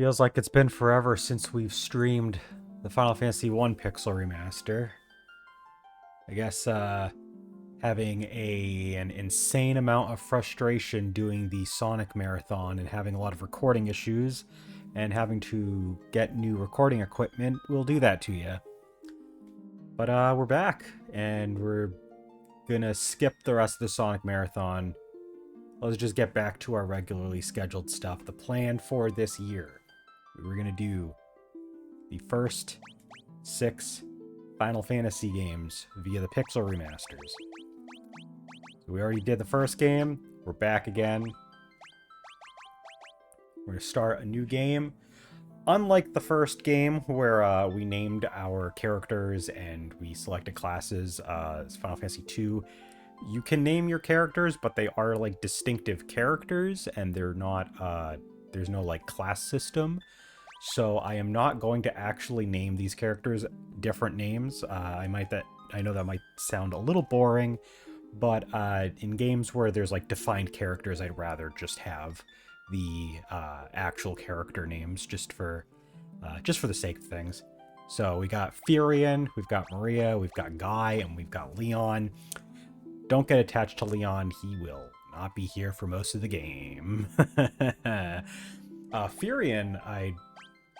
Feels like it's been forever since we've streamed the Final Fantasy I Pixel Remaster. I guess having an insane amount of frustration doing the Sonic Marathon and having a lot of recording issues and having to get new recording equipment will do that to you. But we're back, and we're gonna skip the rest of the Sonic Marathon. Let's just get back to our regularly scheduled stuff. The plan for this year. We were gonna do the first 6 Final Fantasy games via the Pixel Remasters. So we already did the first game. We're back again. We're gonna start a new game. Unlike the first game, where we named our characters and we selected classes, Final Fantasy II, you can name your characters, but they are like distinctive characters, and they're not. There's no like class system. So I am not going to actually name these characters different names. I know that might sound a little boring, but in games where there's like defined characters, I'd rather just have the actual character names just for the sake of things. So we got Furion, we've got Maria, we've got Guy, and we've got Leon. Don't get attached to Leon; he will not be here for most of the game. Furion, I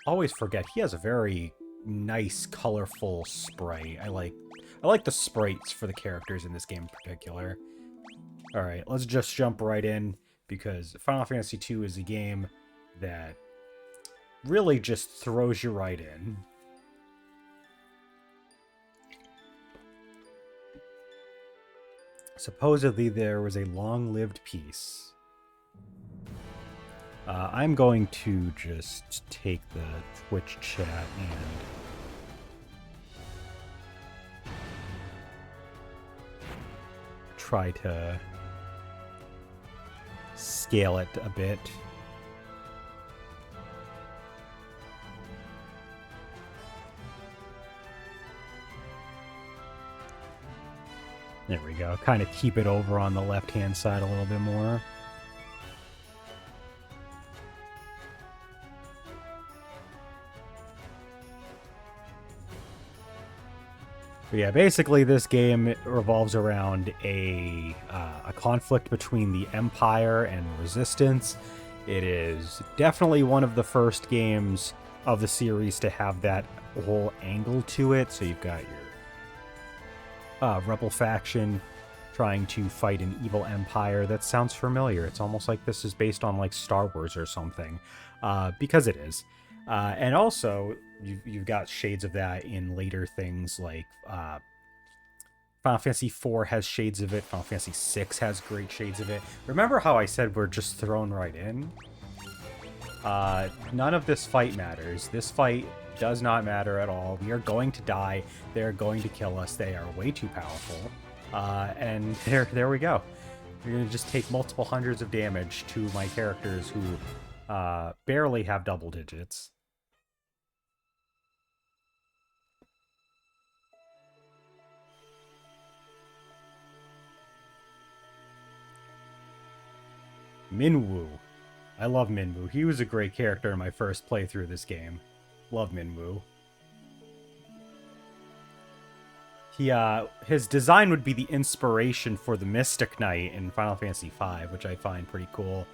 always forget, he has a very nice, colorful sprite. I like the sprites for the characters in this game in particular. All right, let's just jump right in, because Final Fantasy II is a game that really just throws you right in. Supposedly there was a long-lived peace. I'm going to just take the Twitch chat and try to scale it a bit. There we go. Kind of keep it over on the left-hand side a little bit more. But yeah, basically this game revolves around a conflict between the Empire and Resistance. It is definitely one of the first games of the series to have that whole angle to it. So you've got your rebel faction trying to fight an evil empire. That sounds familiar. It's almost like this is based on like Star Wars or something, because it is. And also, you've got shades of that in later things like Final Fantasy IV has shades of it. Final Fantasy VI has great shades of it. Remember how I said we're just thrown right in? None of this fight matters. This fight does not matter at all. We are going to die. They're going to kill us. They are way too powerful. And there we go. You're going to just take multiple hundreds of damage to my characters who barely have double digits. Minwu. I love Minwu. He was a great character in my first playthrough of this game. Love Minwu. His design would be the inspiration for the Mystic Knight in Final Fantasy V, which I find pretty cool.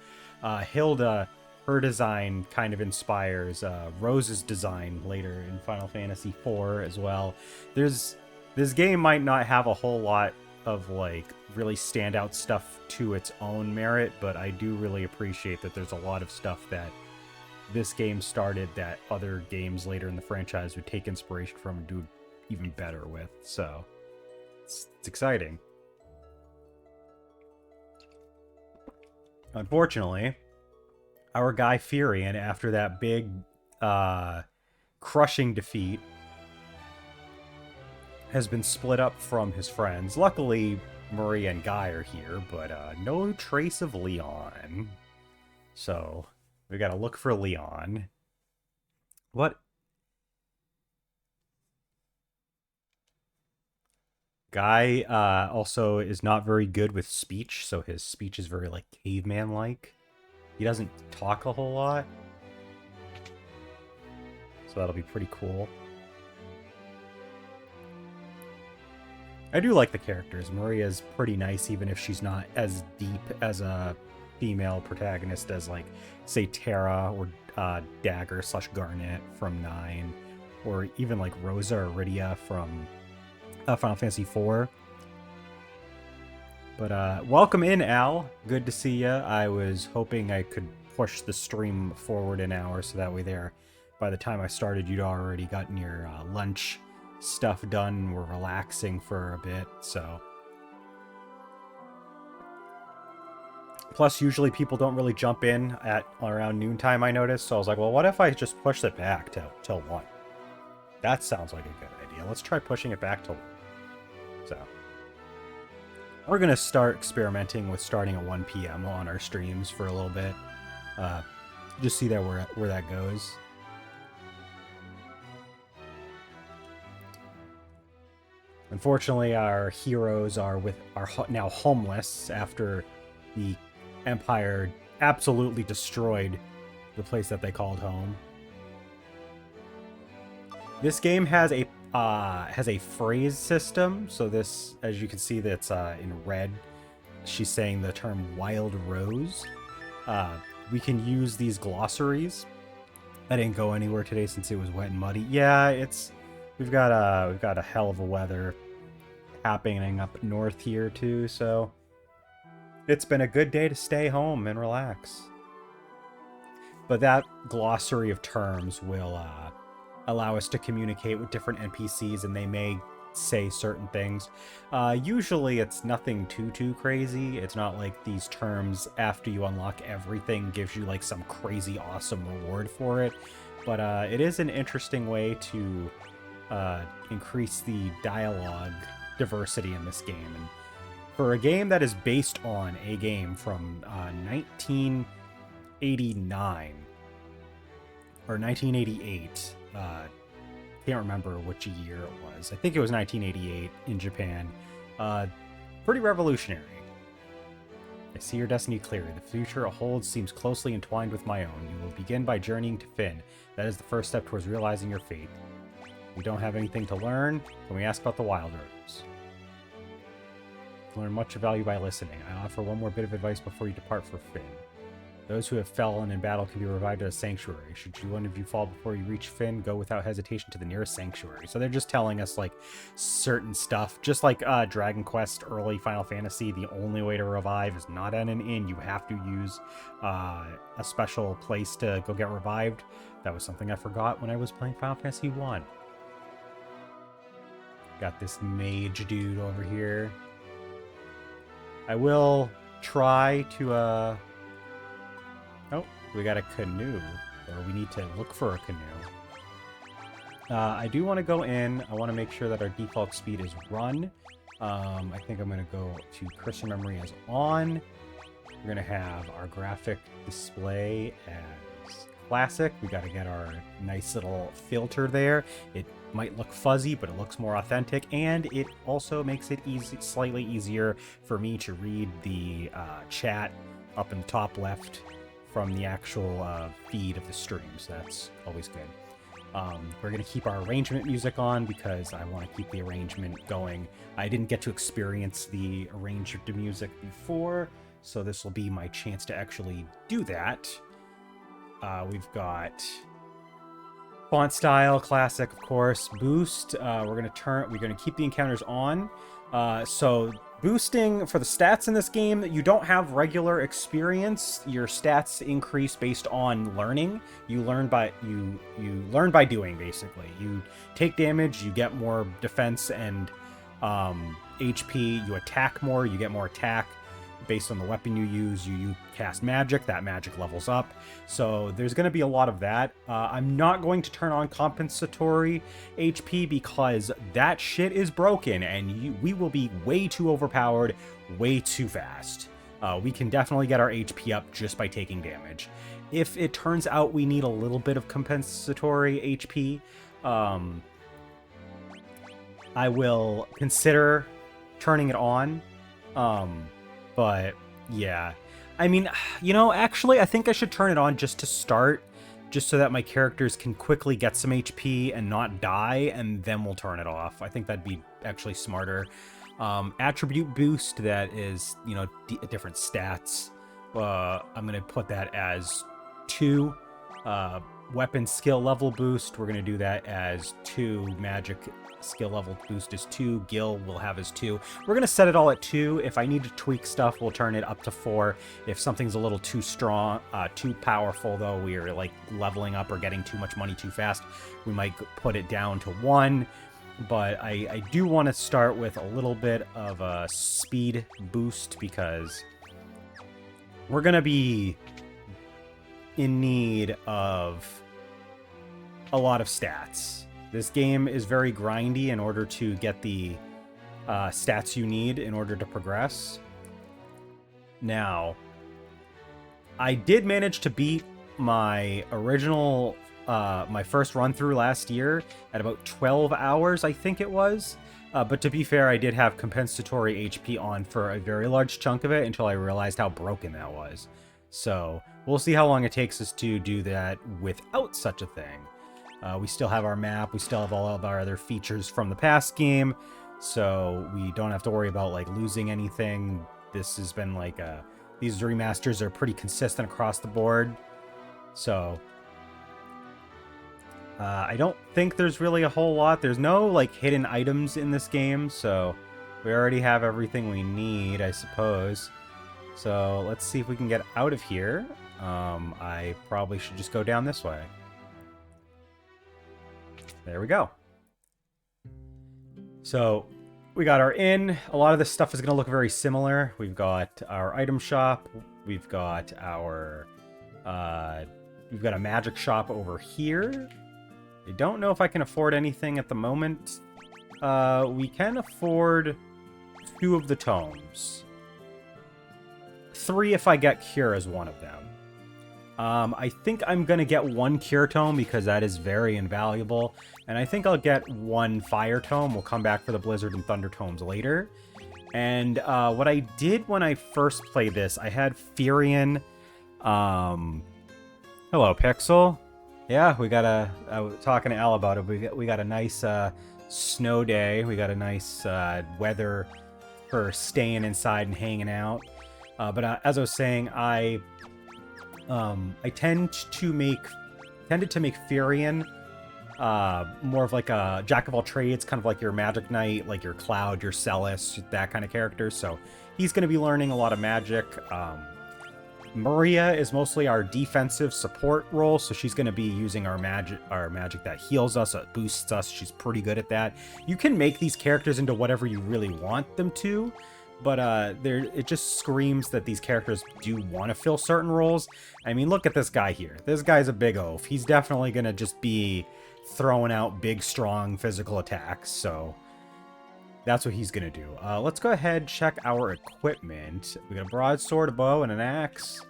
Hilda, her design kind of inspires Rose's design later in Final Fantasy IV as well. This game might not have a whole lot of like really standout stuff to its own merit, but I do really appreciate that there's a lot of stuff that this game started that other games later in the franchise would take inspiration from and do even better with. So it's exciting. Unfortunately, our guy Furion, after that big crushing defeat, has been split up from his friends. Luckily, Maria and Guy are here, but no trace of Leon. So we gotta look for Leon. What? Guy also is not very good with speech, so his speech is very like caveman-like. He doesn't talk a whole lot. So that'll be pretty cool. I do like the characters. Maria's pretty nice, even if she's not as deep as a female protagonist as, like, say, Terra or Dagger / Garnet from 9, or even, like, Rosa or Rydia from Final Fantasy IV. But welcome in, Al. Good to see you. I was hoping I could push the stream forward an hour, so that way by the time I started, you'd already gotten your lunch stuff done. We're relaxing for a bit, so. Plus, usually people don't really jump in at around noontime, I noticed. So I was like, well, what if I just push it back till 1? That sounds like a good idea. Let's try pushing it back till 1. So. We're going to start experimenting with starting at 1 p.m. on our streams for a little bit. Just see where that goes. Unfortunately, our heroes are now homeless after the Empire absolutely destroyed the place that they called home. This game has a phrase system. So this, as you can see, that's in red. She's saying the term "wild rose." We can use these glossaries. I didn't go anywhere today since it was wet and muddy. Yeah, we've got a hell of a weather happening up north here too, so it's been a good day to stay home and relax. But that glossary of terms will allow us to communicate with different NPCs, and they may say certain things. Usually it's nothing too crazy. It's not like these terms, after you unlock everything, gives you like some crazy awesome reward for it. But it is an interesting way to increase the dialogue diversity in this game. And for a game that is based on a game from 1989 or 1988, can't remember which year it was. I think it was 1988 in Japan. Pretty revolutionary. I see your destiny clearly. The future it holds seems closely entwined with my own. You will begin by journeying to Fynn. That is the first step towards realizing your fate. We don't have anything to learn, then we ask about the Wild Rose. Learn much of value by listening. I offer one more bit of advice before you depart for Fynn. Those who have fallen in battle can be revived at a sanctuary. Should one of you fall before you reach Fynn, go without hesitation to the nearest sanctuary. So they're just telling us, like, certain stuff. Just like Dragon Quest early Final Fantasy, the only way to revive is not at an inn. You have to use a special place to go get revived. That was something I forgot when I was playing Final Fantasy 1. Got this mage dude over here. I will try to, Oh, we got a canoe. Or we need to look for a canoe. I do want to go in. I want to make sure that our default speed is run. I think I'm going to go to Christian Memory as on. We're going to have our graphic display as classic. We got to get our nice little filter there. It might look fuzzy, but it looks more authentic, and it also makes it slightly easier for me to read the chat up in the top left from the actual feed of the stream, so that's always good. We're going to keep our arrangement music on because I want to keep the arrangement going. I didn't get to experience the arranged music before, so this will be my chance to actually do that. We've got font style, classic, of course. Boost. We're gonna keep the encounters on. So boosting for the stats in this game, you don't have regular experience. Your stats increase based on learning. You learn by doing, basically. You take damage, you get more defense and HP. You attack more, you get more attack. Based on the weapon you use, you cast magic, that magic levels up. So there's going to be a lot of that. I'm not going to turn on compensatory HP because that shit is broken and we will be way too overpowered, way too fast. We can definitely get our HP up just by taking damage. If it turns out we need a little bit of compensatory HP, I will consider turning it on. But yeah, I mean, actually, I think I should turn it on just to start, just so that my characters can quickly get some HP and not die, and then we'll turn it off. I think that'd be actually smarter. Attribute boost, that is, you know, different stats. I'm going to put that as 2. Weapon skill level boost, we're going to do that as 2. Magic skill level boost is 2. Gil will have as 2. We're going to set it all at 2. If I need to tweak stuff, we'll turn it up to 4. If something's a little too strong, too powerful, though, we are like leveling up or getting too much money too fast, we might put it down to 1. But I do want to start with a little bit of a speed boost, because we're going to be in need of a lot of stats. This game is very grindy in order to get the stats you need in order to progress. Now, I did manage to beat my original, my first run through last year at about 12 hours, I think it was. But to be fair, I did have compensatory HP on for a very large chunk of it until I realized how broken that was. So we'll see how long it takes us to do that without such a thing. We still have our map. We still have all of our other features from the past game. So we don't have to worry about like losing anything. This has been like these remasters are pretty consistent across the board. So I don't think there's really a whole lot. There's no like hidden items in this game. So we already have everything we need, I suppose. So let's see if we can get out of here. I probably should just go down this way. There we go. So we got our inn. A lot of this stuff is going to look very similar. We've got our item shop. We've got our... we've got a magic shop over here. I don't know if I can afford anything at the moment. We can afford 2 of the tomes. 3 if I get Cure as one of them. I think I'm going to get 1 Cure tome because that is very invaluable. And I think I'll get 1 Fire tome. We'll come back for the Blizzard and Thunder tomes later. And what I did when I first played this, I had Furion. Hello, Pixel. Yeah, we got I was talking to Al about it. We got a nice snow day. We got a nice weather for staying inside and hanging out. But as I was saying, I tended to make Furion more of like a jack of all trades, kind of like your Magic Knight, like your Cloud, your Celis, that kind of character. So he's going to be learning a lot of magic. Maria is mostly our defensive support role, so she's going to be using our magic that heals us, boosts us. She's pretty good at that. You can make these characters into whatever you really want them to, but it just screams that these characters do want to fill certain roles. I mean, look at this guy here. This guy's a big oaf. He's definitely going to just be throwing out big, strong physical attacks, so that's what he's going to do. Let's go ahead and check our equipment. We got a broadsword, a bow, and an axe.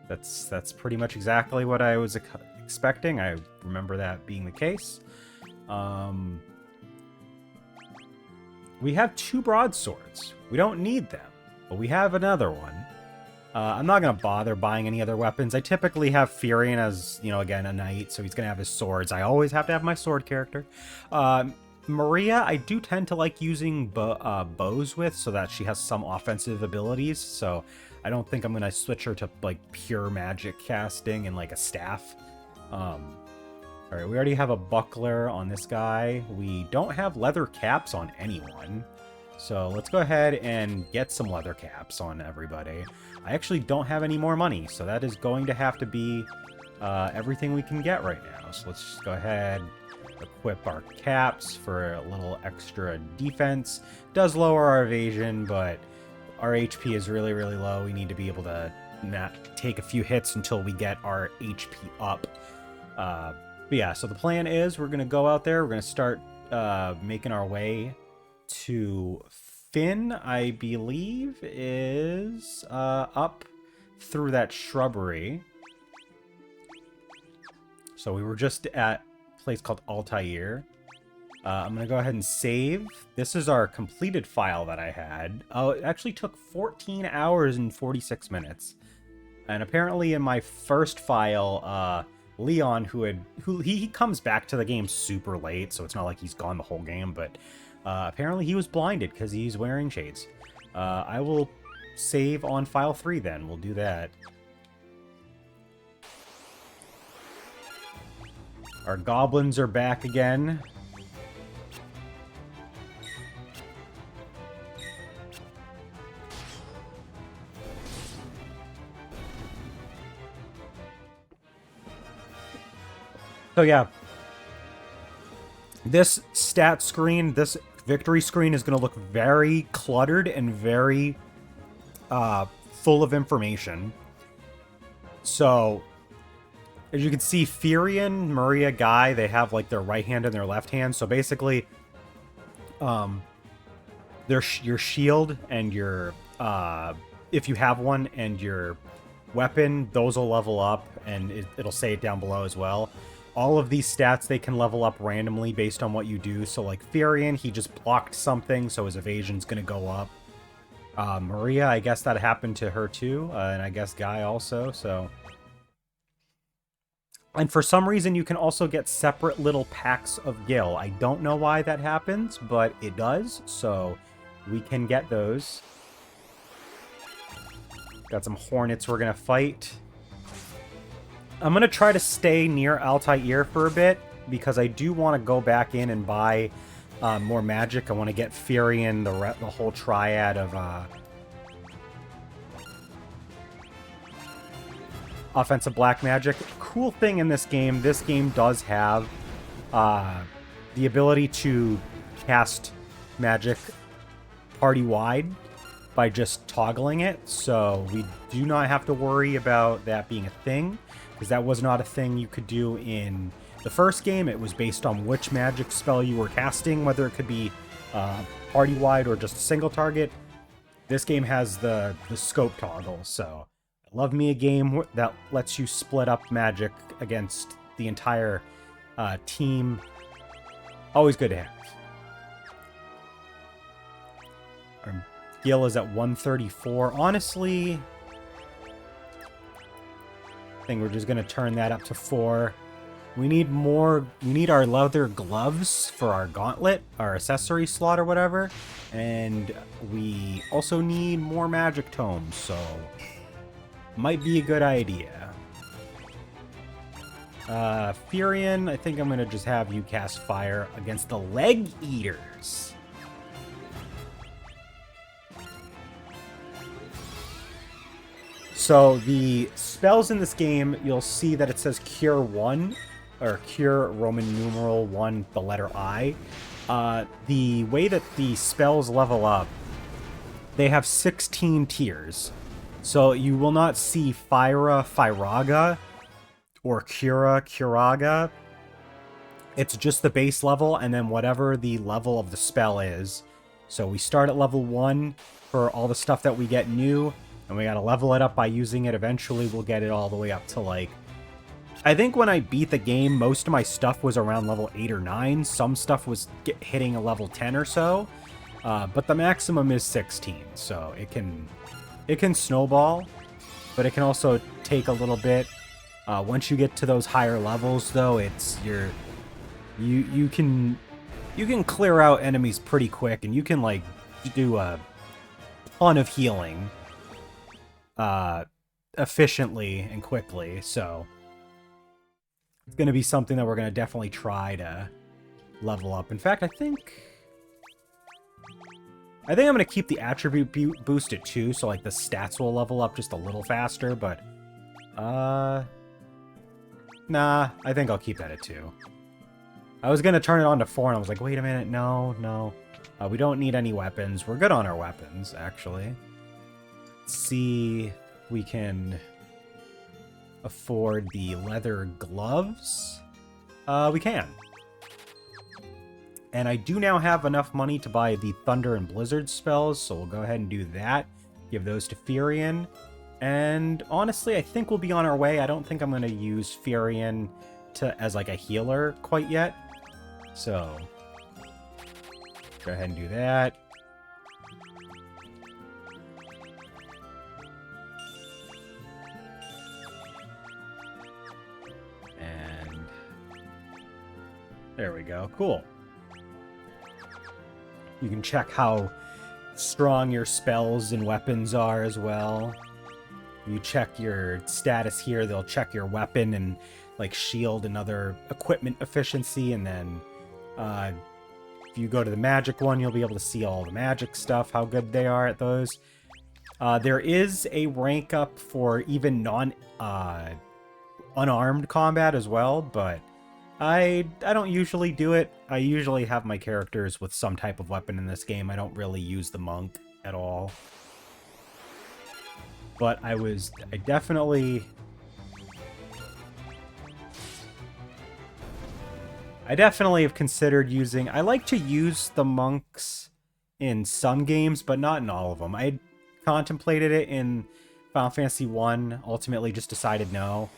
That's pretty much exactly what I was expecting. I remember that being the case. We have 2 broadswords. We don't need them, but we have another one. I'm not going to bother buying any other weapons. I typically have Furion as, you know, again, a knight, so he's going to have his swords. I always have to have my sword character. Maria, I do tend to like using bows with, so that she has some offensive abilities, so I don't think I'm going to switch her to, like, pure magic casting and, like, a staff. Alright, we already have a buckler on this guy. We don't have leather caps on anyone, so let's go ahead and get some leather caps on everybody. I actually don't have any more money, so that is going to have to be everything we can get right now. So let's just go ahead, equip our caps for a little extra defense. Does lower our evasion, but our HP is really, really low. We need to be able to not take a few hits until we get our HP up. But yeah, so the plan is we're going to go out there. We're going to start making our way to Finn, I believe, is up through that shrubbery. So we were just at a place called Altair. I'm going to go ahead and save. This is our completed file that I had. Oh, it actually took 14 hours and 46 minutes. And apparently in my first file, Leon, who he comes back to the game super late, so it's not like he's gone the whole game, but apparently he was blinded because he's wearing shades. I will save on file 3 then. We'll do that. Our goblins are back again. So yeah, this stat screen, this victory screen is going to look very cluttered and very full of information. So, as you can see, Firion, Maria, Guy, they have like their right hand and their left hand. So basically, your shield and your, if you have one, and your weapon, those will level up, and it'll say it down below as well. All of these stats, they can level up randomly based on what you do. So like Firion, he just blocked something, so his evasion's going to go up. Maria, I guess that happened to her too, and I guess Guy also, so... And for some reason, you can also get separate little packs of Gil. I don't know why that happens, but it does, so we can get those. Got some Hornets we're going to fight. I'm going to try to stay near Altair for a bit, because I do want to go back in and buy more magic. I want to get Firion, the whole triad of offensive black magic. Cool thing in this game does have the ability to cast magic party-wide by just toggling it, so we do not have to worry about that being a thing, because that was not a thing you could do in the first game. It was based on which magic spell you were casting, whether it could be party-wide or just a single target. This game has the scope toggle, so I love me a game that lets you split up magic against the entire team. Always good to have. Our Gil is at 134. Honestly, I think we're just going to turn that up to 4. We need more. We need our leather gloves for our gauntlet, our accessory slot or whatever. And we also need more magic tomes, so might be a good idea. Firion, I think I'm going to just have you cast fire against the leg eaters. So the spells in this game, you'll see that it says Cure 1, or Cure Roman numeral 1, the letter I. The way that the spells level up, they have 16 tiers. So you will not see Fyra, Fyraga, or Cura, Curaga. It's just the base level, and then whatever the level of the spell is. So we start at level 1 for all the stuff that we get new, and we gotta level it up by using it. Eventually we'll get it all the way up to, like... I think when I beat the game, most of my stuff was around level 8 or 9. Some stuff was hitting a level 10 or so. But the maximum is 16, so it can snowball, but it can also take a little bit. Once you get to those higher levels, though, it's you can clear out enemies pretty quick, and you can like do a ton of healing efficiently and quickly. So it's going to be something that we're going to definitely try to level up. In fact, I think I'm going to keep the attribute boost at 2, so like the stats will level up just a little faster, but nah, I think I'll keep that at 2. I was going to turn it on to 4, and I was like, wait a minute, no. We don't need any weapons. We're good on our weapons, actually. Let's see, we can afford the leather gloves. We can. And I do now have enough money to buy the Thunder and Blizzard spells, so we'll go ahead and do that. Give those to Firion. And honestly, I think we'll be on our way. I don't think I'm going to use Firion as like a healer quite yet. So, go ahead and do that. There we go. Cool. You can check how strong your spells and weapons are as well. You check your status here, they'll check your weapon and like shield and other equipment efficiency, and then if you go to the magic one, you'll be able to see all the magic stuff, how good they are at those. There is a rank up for even unarmed combat as well, but I don't usually do it. I usually have my characters with some type of weapon in this game. I don't really use the monk at all. But I definitely have considered using... I like to use the monks in some games, but not in all of them. I contemplated it in Final Fantasy 1, ultimately just decided no.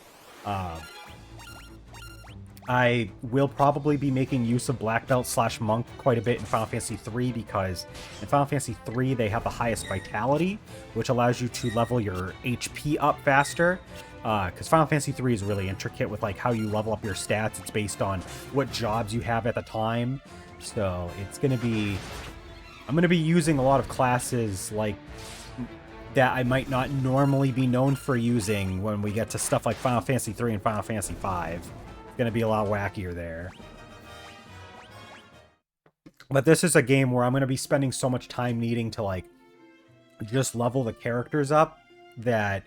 I will probably be making use of Black Belt / Monk quite a bit in Final Fantasy 3, because in Final Fantasy 3 they have the highest vitality, which allows you to level your HP up faster. Because Final Fantasy 3 is really intricate with like how you level up your stats. It's based on what jobs you have at the time. So it's going to be... I'm going to be using a lot of classes like that I might not normally be known for using when we get to stuff like Final Fantasy 3 and Final Fantasy 5. Gonna be a lot wackier there. But this is a game where I'm gonna be spending so much time needing to like just level the characters up that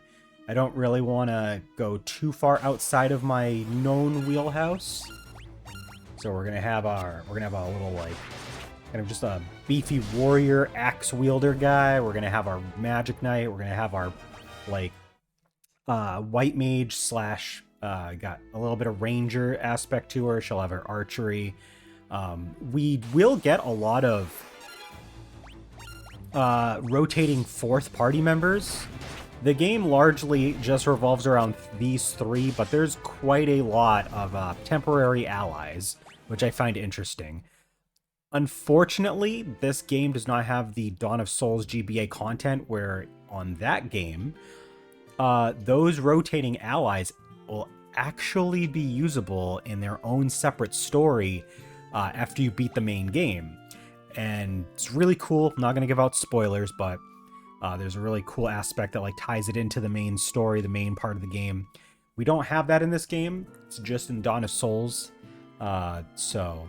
I don't really want to go too far outside of my known wheelhouse. So we're gonna have a little like kind of just a beefy warrior axe wielder guy. We're gonna have our magic knight. We're gonna have our like white mage / got a little bit of ranger aspect to her. She'll have her archery. We will get a lot of rotating fourth party members. The game largely just revolves around these three, but there's quite a lot of temporary allies, which I find interesting. Unfortunately, this game does not have the Dawn of Souls GBA content, where on that game, those rotating allies will actually be usable in their own separate story after you beat the main game. And it's really cool. I'm not going to give out spoilers, but there's a really cool aspect that like ties it into the main story, the main part of the game. We don't have that in this game. It's just in Dawn of Souls. So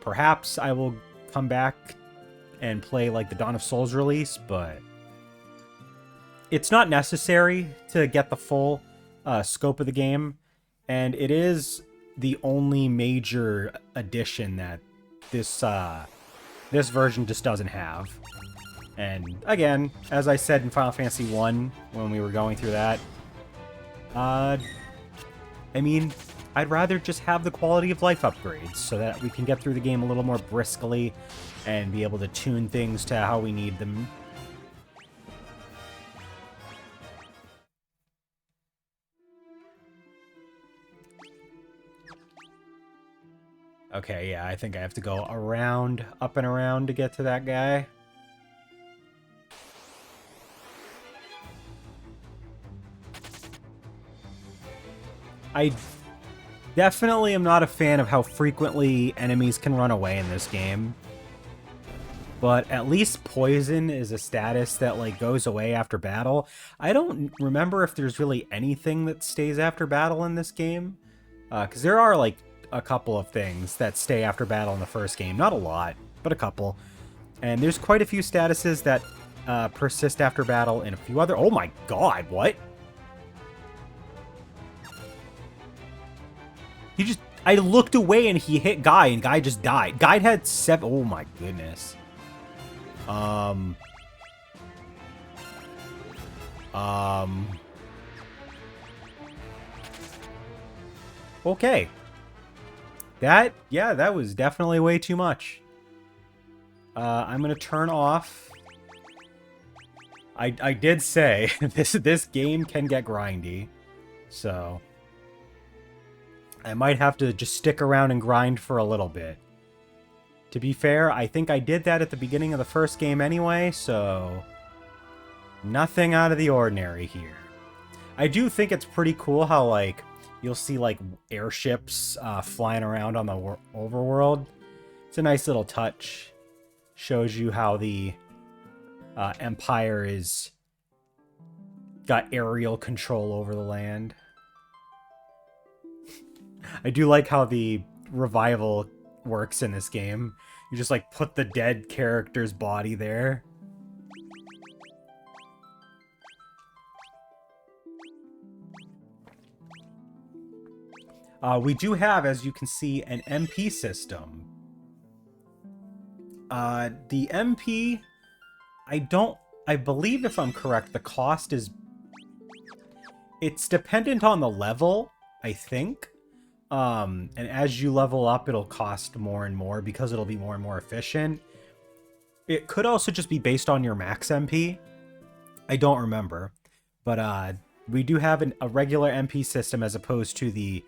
perhaps I will come back and play like the Dawn of Souls release, but it's not necessary to get the full scope of the game, and it is the only major addition that this version just doesn't have. And again, as I said in Final Fantasy 1 when we were going through that, I mean, I'd rather just have the quality of life upgrades so that we can get through the game a little more briskly and be able to tune things to how we need them. Okay, yeah, I think I have to go around, up and around to get to that guy. I definitely am not a fan of how frequently enemies can run away in this game. But at least poison is a status that like goes away after battle. I don't remember if there's really anything that stays after battle in this game. Because there are like a couple of things that stay after battle in the first game. Not a lot, but a couple. And there's quite a few statuses that persist after battle and a few other... Oh my god, what? He just... I looked away and he hit Guy and Guy just died. Guy had 7... Oh my goodness. Okay. That was definitely way too much. I'm gonna turn off. I did say this game can get grindy, so I might have to just stick around and grind for a little bit. To be fair, I think I did that at the beginning of the first game anyway, so nothing out of the ordinary here. I do think it's pretty cool how, like, You'll see like airships flying around on the overworld. It's a nice little touch. Shows you how the Empire is got aerial control over the land. I do like how the revival works in this game. You just like put the dead character's body there. We do have, as you can see, an MP system. The MP, I believe if I'm correct, the cost is, it's dependent on the level, I think. And as you level up, it'll cost more and more because it'll be more and more efficient. It could also just be based on your max MP. I don't remember. But we do have a regular MP system as opposed to the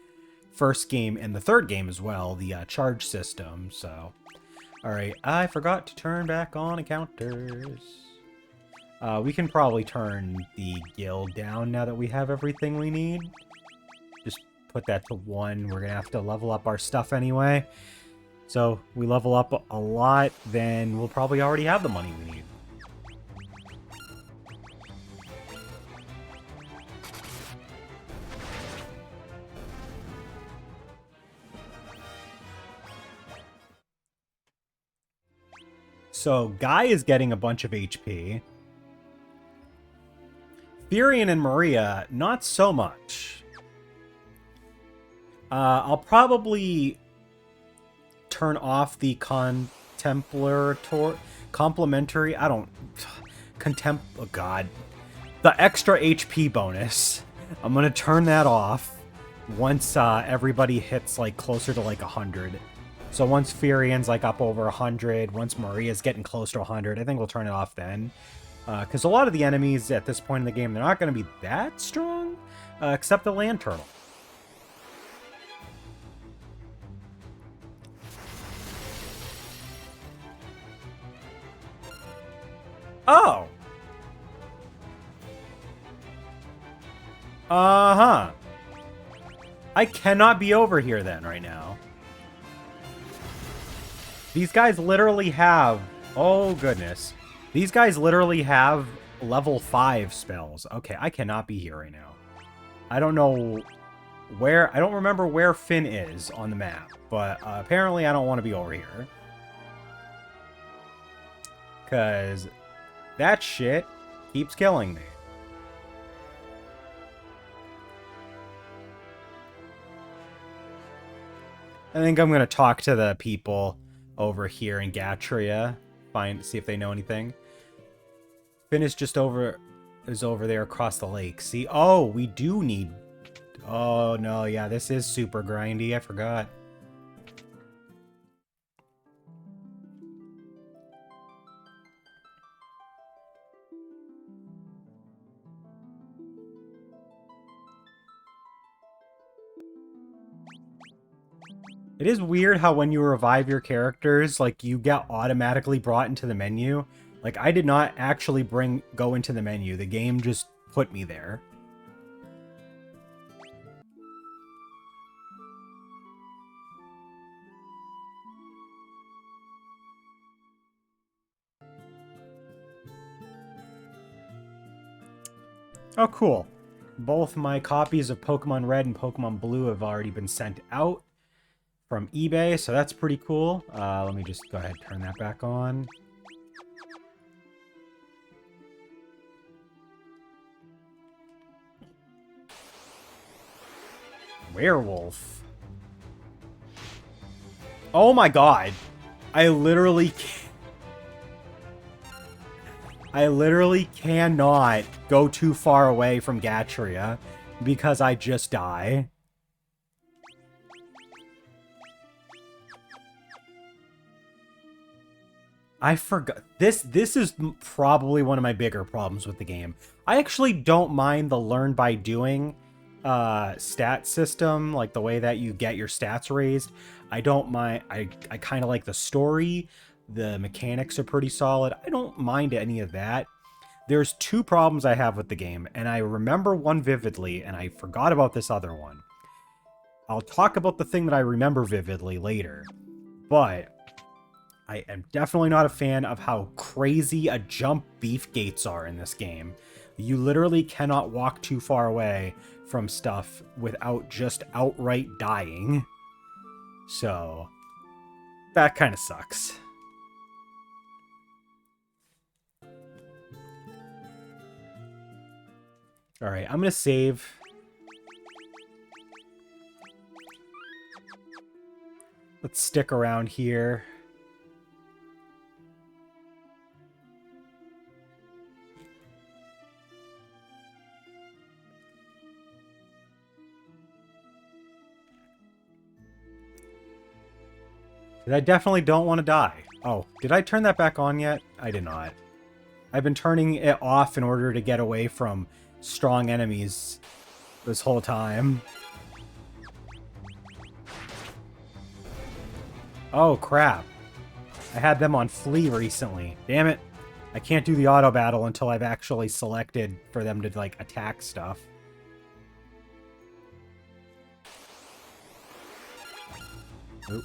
first game and the third game as well, the charge system. So, alright, I forgot to turn back on encounters. We can probably turn the guild down now that we have everything we need. Just put that to 1. We're gonna have to level up our stuff anyway. So, we level up a lot, then we'll probably already have the money we need. So, Guy is getting a bunch of HP. Furion and Maria, not so much. I'll probably turn off the complementary, oh god. The extra HP bonus. I'm gonna turn that off once everybody hits like closer to like 100. So once Furion's like up over 100, once Maria's getting close to 100, I think we'll turn it off then. Because a lot of the enemies at this point in the game, they're not going to be that strong, except the land turtle. Oh! Uh-huh. I cannot be over here then right now. These guys literally have... Oh, goodness. These guys literally have level 5 spells. Okay, I cannot be here right now. I don't know where... I don't remember where Finn is on the map, but apparently I don't want to be over here. Because that shit keeps killing me. I think I'm going to talk to the people over here in Gatria. See if they know anything. Finn is just over there across the lake. See? Oh, we do need... Oh, no, yeah, this is super grindy. I forgot. It is weird how when you revive your characters, like, you get automatically brought into the menu. Like, I did not actually go into the menu. The game just put me there. Oh, cool. Both my copies of Pokemon Red and Pokemon Blue have already been sent out from eBay, so that's pretty cool. Let me just go ahead and turn that back on. Werewolf. Oh my god. I literally cannot go too far away from Gatria because I just die. I forgot. This is probably one of my bigger problems with the game. I actually don't mind the learn by doing stat system, like the way that you get your stats raised. I don't mind. I kind of like the story. The mechanics are pretty solid. I don't mind any of that. There's 2 problems I have with the game, and I remember one vividly, and I forgot about this other one. I'll talk about the thing that I remember vividly later. But I am definitely not a fan of how crazy a jump beef gates are in this game. You literally cannot walk too far away from stuff without just outright dying. So that kind of sucks. Alright, I'm going to save. Let's stick around here. I definitely don't want to die. Oh, did I turn that back on yet? I did not. I've been turning it off in order to get away from strong enemies this whole time. Oh, crap. I had them on flee recently. Damn it. I can't do the auto battle until I've actually selected for them to, like, attack stuff. Oop.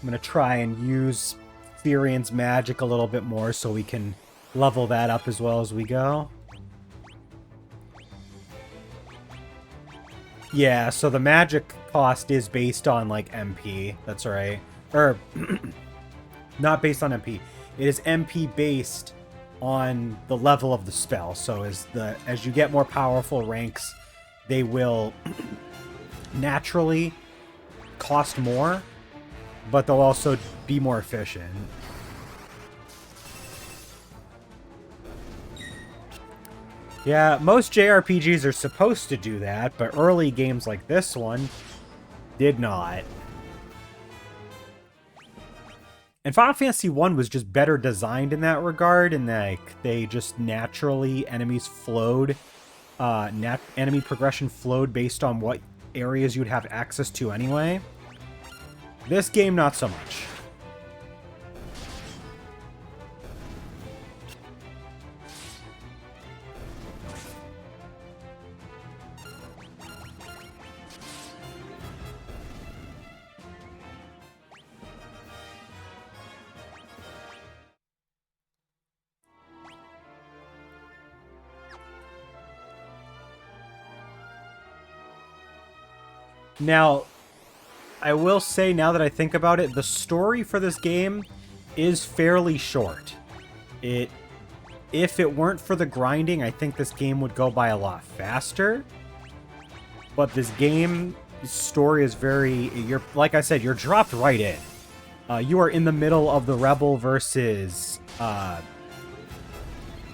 I'm going to try and use Therian's magic a little bit more so we can level that up as well as we go. Yeah, so the magic cost is based on, like, MP. That's right. Or, not based on MP. It is MP based on the level of the spell. So as you get more powerful ranks, they will naturally cost more, but they'll also be more efficient. Yeah, most JRPGs are supposed to do that, but early games like this one did not. And Final Fantasy 1 was just better designed in that regard, and like they just naturally, enemies flowed, enemy progression flowed based on what areas you'd have access to anyway. This game, not so much. Now, I will say, now that I think about it, the story for this game is fairly short. If it weren't for the grinding, I think this game would go by a lot faster. But this game story is very... like I said, you're dropped right in. You are in the middle of the Rebel versus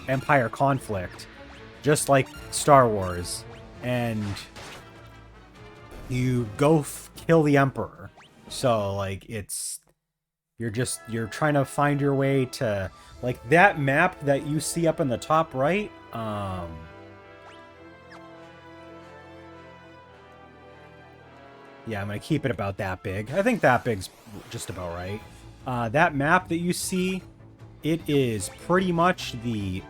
Empire conflict, just like Star Wars. And you go kill the Emperor. So, like, you're trying to find your way to, like, that map that you see up in the top right. Yeah, I'm gonna keep it about that big. I think that big's just about right. That map that you see, it is pretty much the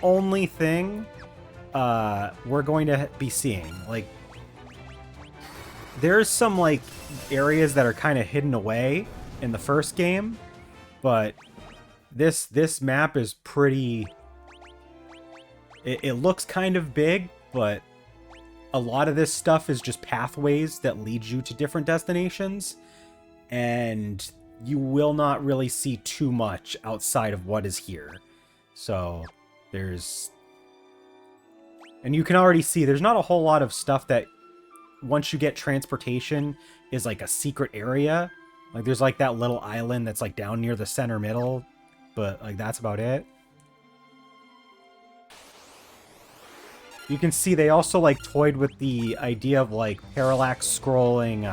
only thing we're going to be seeing. Like, there's some, like, areas that are kind of hidden away in the first game, but this map is pretty... It looks kind of big, but a lot of this stuff is just pathways that lead you to different destinations, and you will not really see too much outside of what is here. So, there's... And you can already see there's not a whole lot of stuff that, once you get transportation, is like a secret area. Like, there's like that little island that's like down near the center middle, but like that's about it. You can see they also like toyed with the idea of like parallax scrolling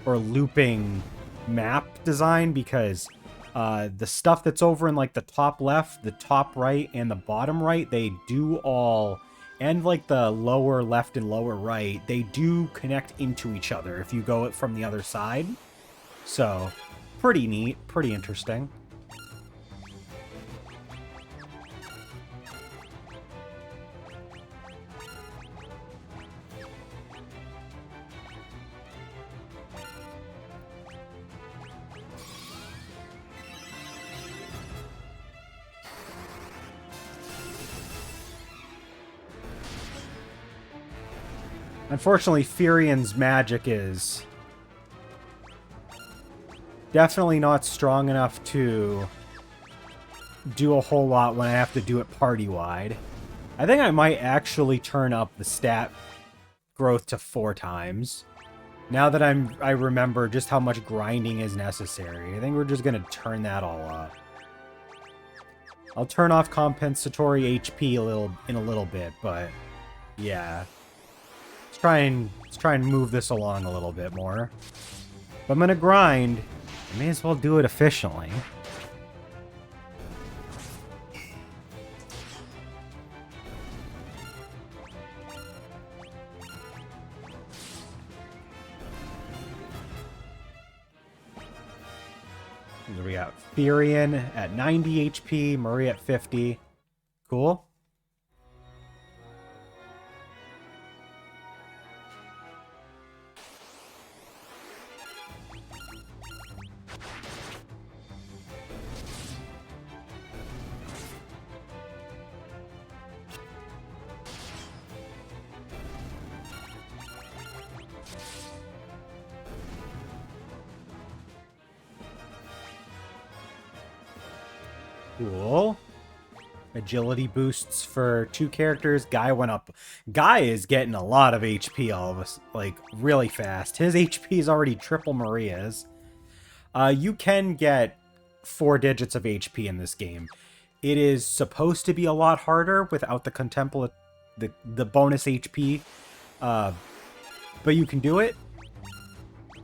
or looping map design, because The stuff that's over in like the top left, the top right, and the bottom right, they do all, and like the lower left and lower right, they do connect into each other if you go from the other side. So, pretty neat, pretty interesting. Unfortunately, Furion's magic is definitely not strong enough to do a whole lot when I have to do it party-wide. I think I might actually turn up the stat growth to 4 times. Now that I remember just how much grinding is necessary. I think we're just gonna turn that all up. I'll turn off compensatory HP in a little bit, but yeah. Let's try and move this along a little bit more. If I'm gonna grind, I may as well do it efficiently. We got Furion at 90 HP, Murray at 50. Cool. Cool. Agility boosts for 2 characters. Guy went up. Guy is getting a lot of HP all of us, like, really fast. His HP is already triple Maria's. You can get 4 digits of HP in this game. It is supposed to be a lot harder without the bonus HP, but you can do it.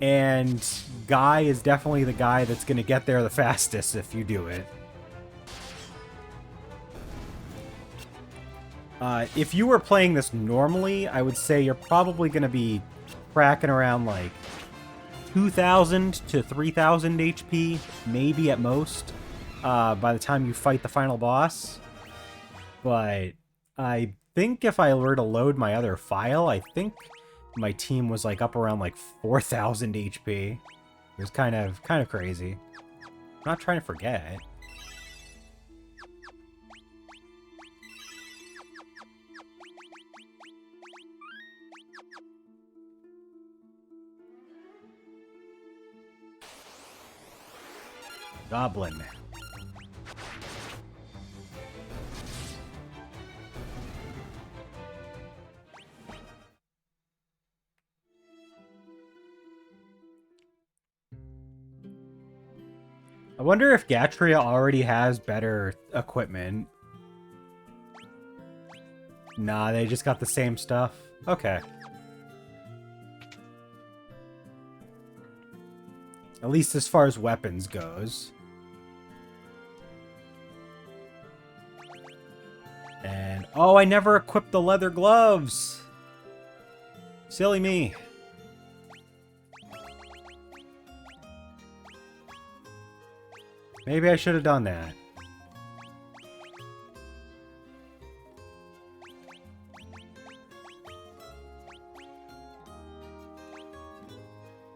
And Guy is definitely the guy that's going to get there the fastest if you do it. If you were playing this normally, I would say you're probably going to be cracking around like 2,000 to 3,000 HP, maybe at most, by the time you fight the final boss. But I think if I were to load my other file, I think my team was like up around like 4,000 HP. It was kind of crazy. I'm not trying to forget. Goblin. I wonder if Gatria already has better equipment. Nah, they just got the same stuff. Okay. At least as far as weapons goes. And, oh, I never equipped the leather gloves! Silly me. Maybe I should have done that.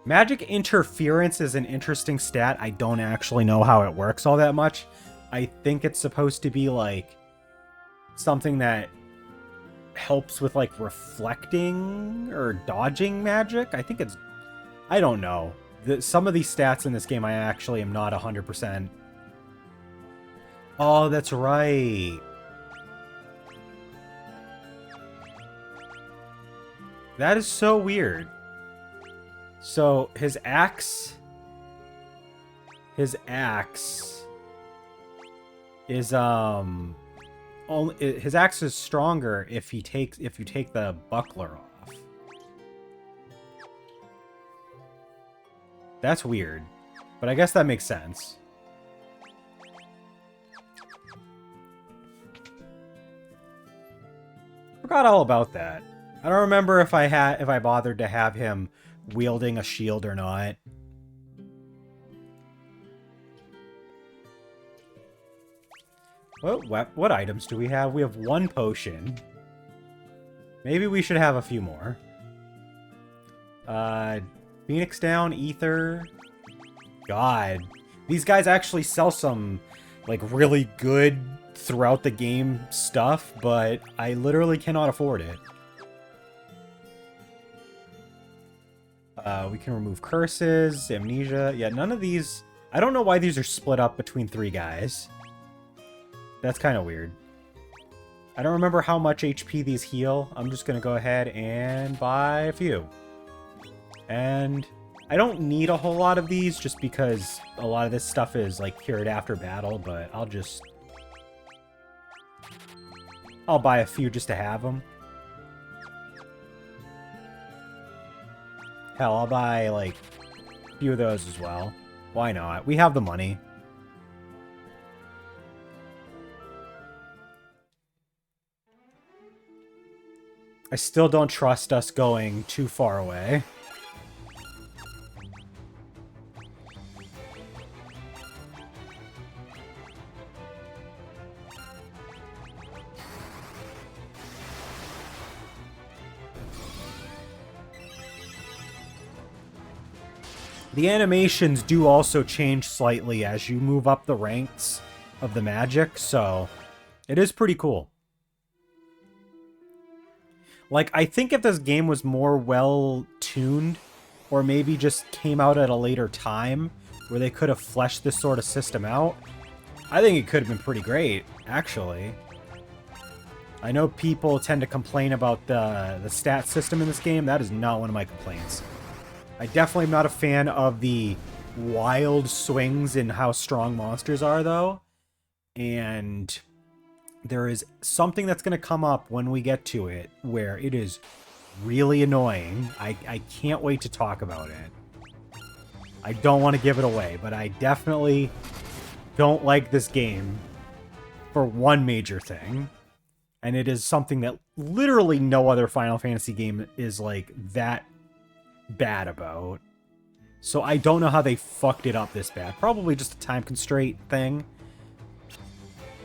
Magic interference is an interesting stat. I don't actually know how it works all that much. I think it's supposed to be like something that helps with like reflecting or dodging magic. I think it's... I don't know. Some of these stats in this game I actually am not 100%. Oh, that's right. That is so weird. So, his axe is, his axe is stronger if you take the buckler off. That's weird, but I guess that makes sense. Forgot all about that. I don't remember if I bothered to have him wielding a shield or not. What items do we have? We have 1 potion. Maybe we should have a few more. Phoenix down, ether. God. These guys actually sell some, like, really good throughout the game stuff, but I literally cannot afford it. We can remove curses, amnesia. Yeah, none of these... I don't know why these are split up between 3 guys. That's kind of weird. I don't remember how much HP these heal. I'm just going to go ahead and buy a few. And I don't need a whole lot of these just because a lot of this stuff is like cured after battle, but I'll buy a few just to have them. Hell, I'll buy like a few of those as well. Why not? We have the money. I still don't trust us going too far away. The animations do also change slightly as you move up the ranks of the magic, so it is pretty cool. Like, I think if this game was more well-tuned, or maybe just came out at a later time, where they could have fleshed this sort of system out, I think it could have been pretty great, actually. I know people tend to complain about the stat system in this game. That is not one of my complaints. I definitely am not a fan of the wild swings in how strong monsters are, though. And there is something that's going to come up when we get to it where it is really annoying. I can't wait to talk about it. I don't want to give it away, but I definitely don't like this game for one major thing. And it is something that literally no other Final Fantasy game is like that bad about. So I don't know how they fucked it up this bad. Probably just a time constraint thing.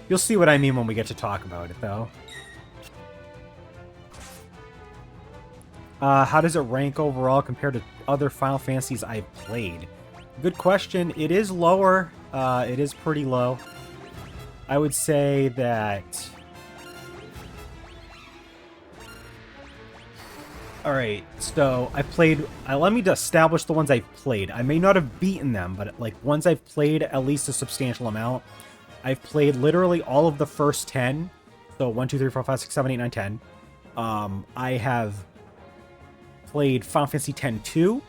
You'll see what I mean when we get to talk about it, though. How does it rank overall compared to other Final Fantasies I've played? Good question. It is lower. It is pretty low. I would say that... Alright, so I played... let me establish the ones I've played. I may not have beaten them, but like ones I've played at least a substantial amount. I've played literally all of the first 10. So 1, 2, 3, 4, 5, 6, 7, 8, 9, 10. I have played Final Fantasy X-2.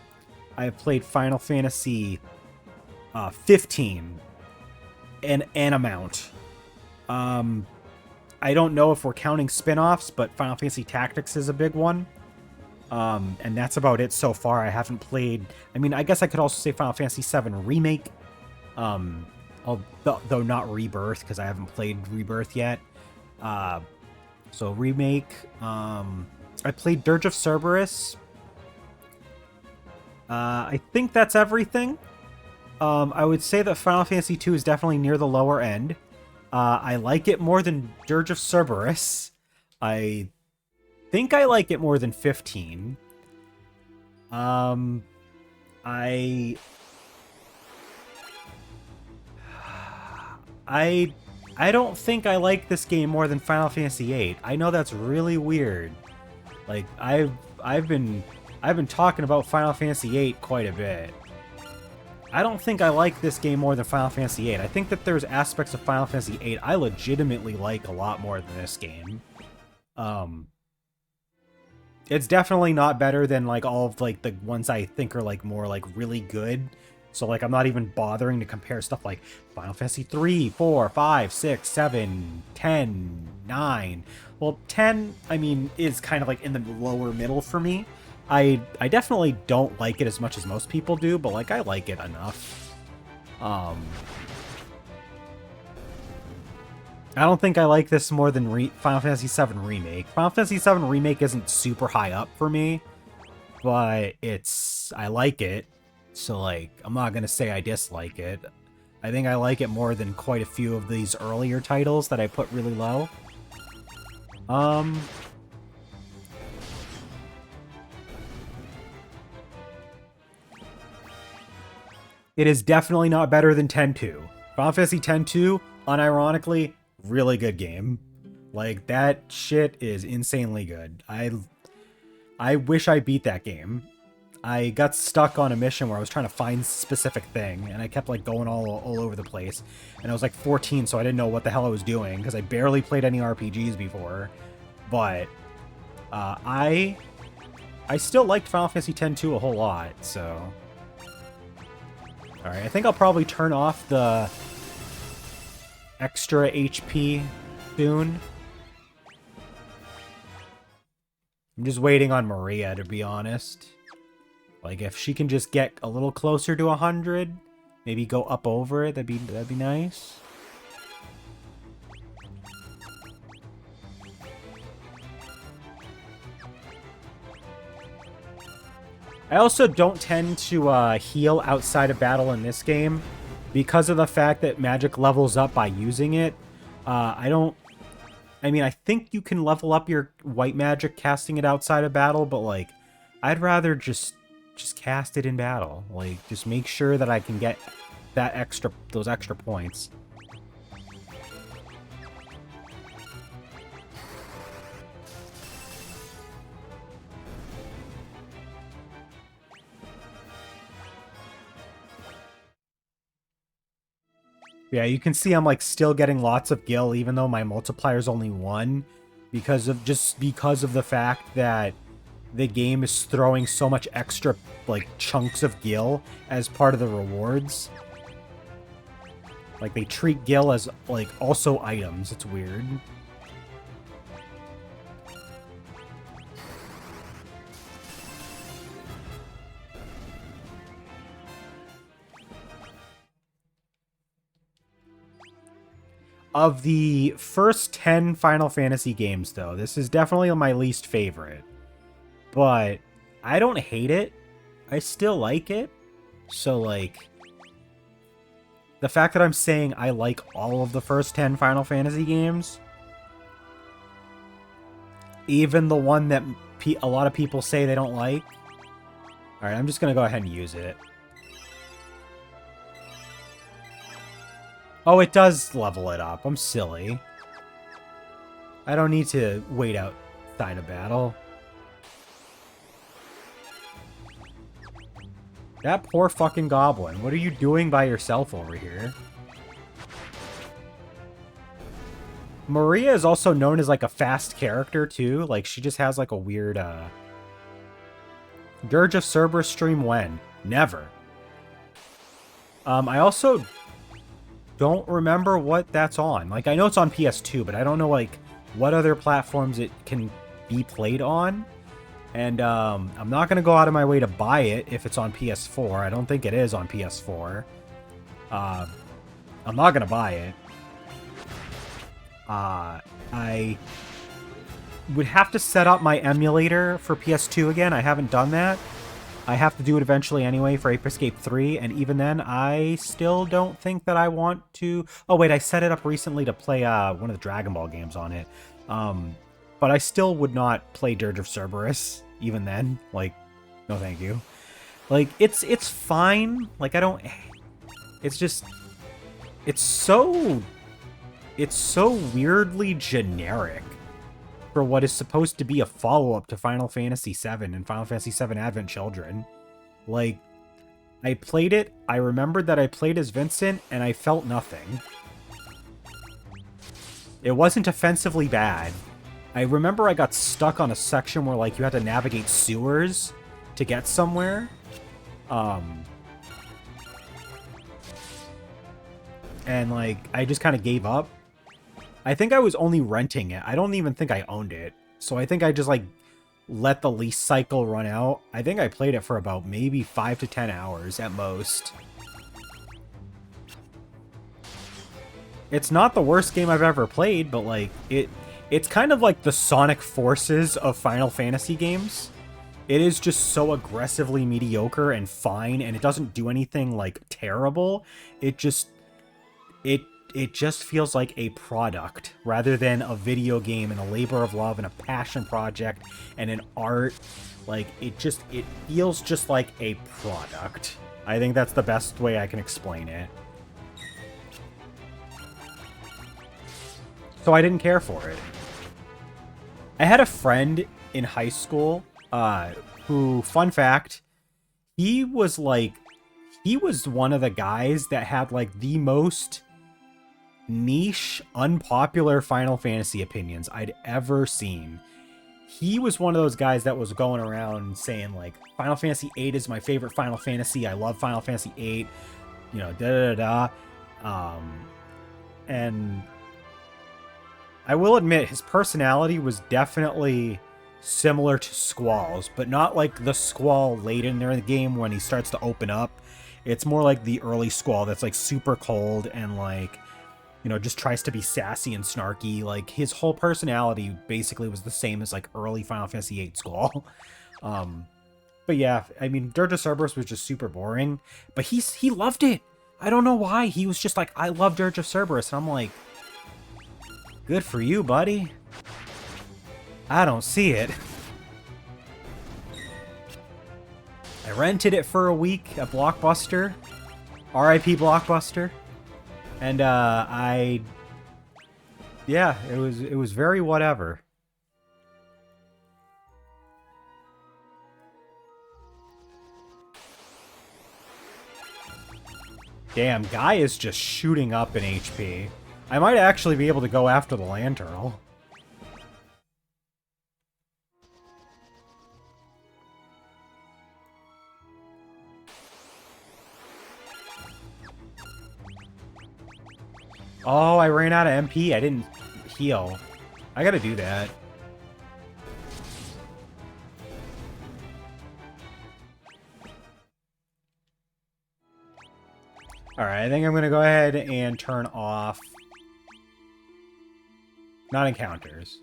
I have played Final Fantasy 15. An amount. I don't know if we're counting spin-offs, but Final Fantasy Tactics is a big one. And that's about it so far. I haven't played... I mean, I guess I could also say Final Fantasy VII Remake. Though not Rebirth, because I haven't played Rebirth yet. So Remake. I played Dirge of Cerberus. I think that's everything. I would say that Final Fantasy II is definitely near the lower end. I like it more than Dirge of Cerberus. I think I like it more than 15. I don't think I like this game more than Final Fantasy VIII. I know that's really weird. Like I've been talking about Final Fantasy VIII quite a bit. I don't think I like this game more than Final Fantasy VIII. I think that there's aspects of Final Fantasy VIII I legitimately like a lot more than this game. It's definitely not better than like all of like the ones I think are like more like really good. So like I'm not even bothering to compare stuff like Final Fantasy 3, 4, 5, 6, 7, 10, 9. Well, 10, I mean, is kind of like in the lower middle for me. I definitely don't like it as much as most people do, but like I like it enough. I don't think I like this more than Final Fantasy VII Remake. Final Fantasy VII Remake isn't super high up for me, but I like it, so, like, I'm not gonna say I dislike it. I think I like it more than quite a few of these earlier titles that I put really low. It is definitely not better than 10-2. Final Fantasy 10-2, unironically, really good game. Like, that shit is insanely good. I wish I beat that game. I got stuck on a mission where I was trying to find a specific thing, and I kept, like, going all over the place. And I was, like, 14, so I didn't know what the hell I was doing, because I barely played any RPGs before. But, I still liked Final Fantasy X-2 a whole lot, so... Alright, I think I'll probably turn off the extra HP soon. I'm just waiting on Maria, to be honest. Like, if she can just get a little closer to 100, maybe go up over it, that'd be nice. I also don't tend to heal outside of battle in this game because of the fact that magic levels up by using it. I mean, I think you can level up your white magic casting it outside of battle, but, like, I'd rather just cast it in battle. Like, just make sure that I can get those extra points. Yeah, you can see I'm, like, still getting lots of gil, even though my multiplier's only 1, because of the fact that the game is throwing so much extra, like, chunks of gil as part of the rewards. Like, they treat gil as, like, also items. It's weird. Of the first 10 Final Fantasy games, though, this is definitely my least favorite. But I don't hate it. I still like it. So, like, the fact that I'm saying I like all of the first 10 Final Fantasy games, even the one that a lot of people say they don't like. Alright, I'm just going to go ahead and use it. Oh, it does level it up. I'm silly. I don't need to wait outside a battle. That poor fucking goblin. What are you doing by yourself over here? Maria is also known as, like, a fast character, too. Like, she just has, like, a weird, Dirge of Cerberus stream when? Never. I also don't remember what that's on. Like, I know it's on PS2, but I don't know, like, what other platforms it can be played on. And I'm not going to go out of my way to buy it if it's on PS4. I don't think it is on PS4. I'm not going to buy it. I would have to set up my emulator for PS2 again. I haven't done that. I have to do it eventually anyway for Ape Escape 3, and even then, I still don't think that I want to... Oh, wait, I set it up recently to play one of the Dragon Ball games on it. But I still would not play Dirge of Cerberus, even then. Like, no thank you. Like, it's fine. Like, I don't... It's just... It's so weirdly generic for what is supposed to be a follow-up to Final Fantasy VII and Final Fantasy VII Advent Children. Like, I played it, I remembered that I played as Vincent, and I felt nothing. It wasn't offensively bad. I remember I got stuck on a section where, like, you had to navigate sewers to get somewhere. And, like, I just kind of gave up. I think I was only renting it. I don't even think I owned it. So I think I just, like, let the lease cycle run out. I think I played it for about maybe 5 to 10 hours at most. It's not the worst game I've ever played, but like it's kind of like the Sonic Forces of Final Fantasy games. It is just so aggressively mediocre and fine, and it doesn't do anything like terrible. It just it just feels like a product rather than a video game and a labor of love and a passion project and an art. Like it feels just like a product. I think that's the best way I can explain it. So I didn't care for it. I had a friend in high school who, fun fact, he was one of the guys that had like the most niche, unpopular Final Fantasy opinions I'd ever seen. He was one of those guys that was going around saying like, Final Fantasy VIII is my favorite Final Fantasy. I love Final Fantasy VIII. You know, da da da. And I will admit his personality was definitely similar to Squall's, but not like the Squall late in there in the game when he starts to open up. It's more like the early Squall that's like super cold and like, you know, just tries to be sassy and snarky. Like his whole personality basically was the same as like early Final Fantasy VIII Squall. But yeah, I mean, Dirge of Cerberus was just super boring, but he loved it. I don't know why. He was just like, I love Dirge of Cerberus, and I'm like, good for you, buddy. I don't see it. I rented it for a week at Blockbuster. RIP Blockbuster. And yeah, it was very whatever. Damn, Guy is just shooting up in HP. I might actually be able to go after the Lantern. Oh, I ran out of MP. I didn't heal. I gotta do that. Alright, I think I'm gonna go ahead and turn off... not encounters.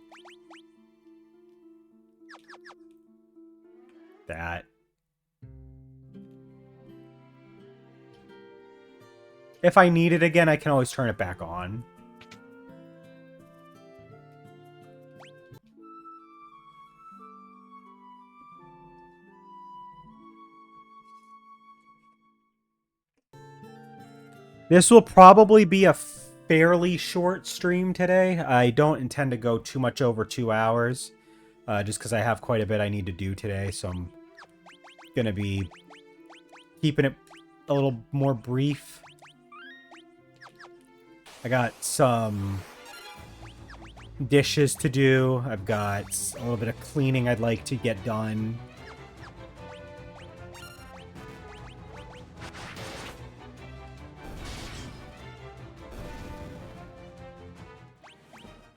That. If I need it again, I can always turn it back on. This will probably be a fairly short stream today. I don't intend to go too much over 2 hours, just because I have quite a bit I need to do today, so I'm gonna be keeping it a little more brief. I got some dishes to do. I've got a little bit of cleaning I'd like to get done.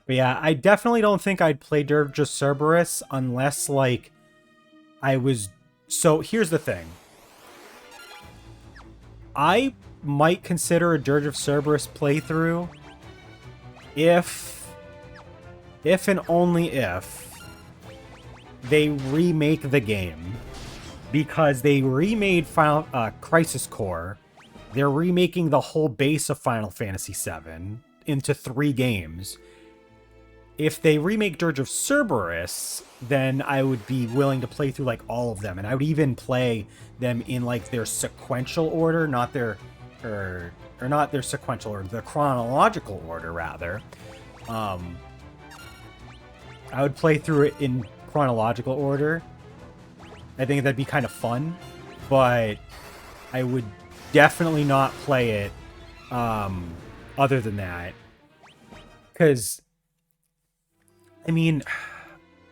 But yeah, I definitely don't think I'd play Dirge of Cerberus unless, like, I was... So, here's the thing. I might consider a Dirge of Cerberus playthrough if and only if they remake the game, because they remade Crisis Core. They're remaking the whole base of Final Fantasy VII into 3 games. If they remake Dirge of Cerberus, then I would be willing to play through like all of them, and I would even play them in like their sequential order, not their or not their sequential order, the chronological order rather. I would play through it in chronological order. I think that'd be kind of fun, but I would definitely not play it other than that. Because, I mean,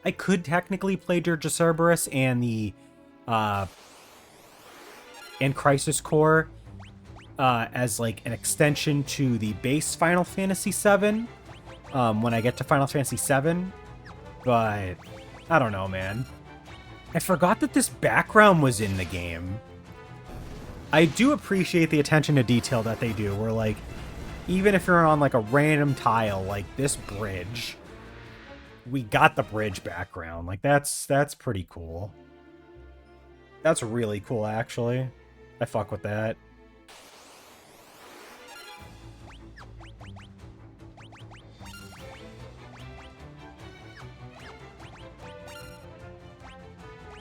I could technically play Dirge of Cerberus and the and Crisis Core as like an extension to the base Final Fantasy VII when I get to Final Fantasy VII, but I don't know, man. I forgot that this background was in the game. I do appreciate the attention to detail that they do, where like Even if you're on like a random tile, like this bridge, we got the bridge background. Like that's pretty cool. That's really cool, actually. I fuck with that.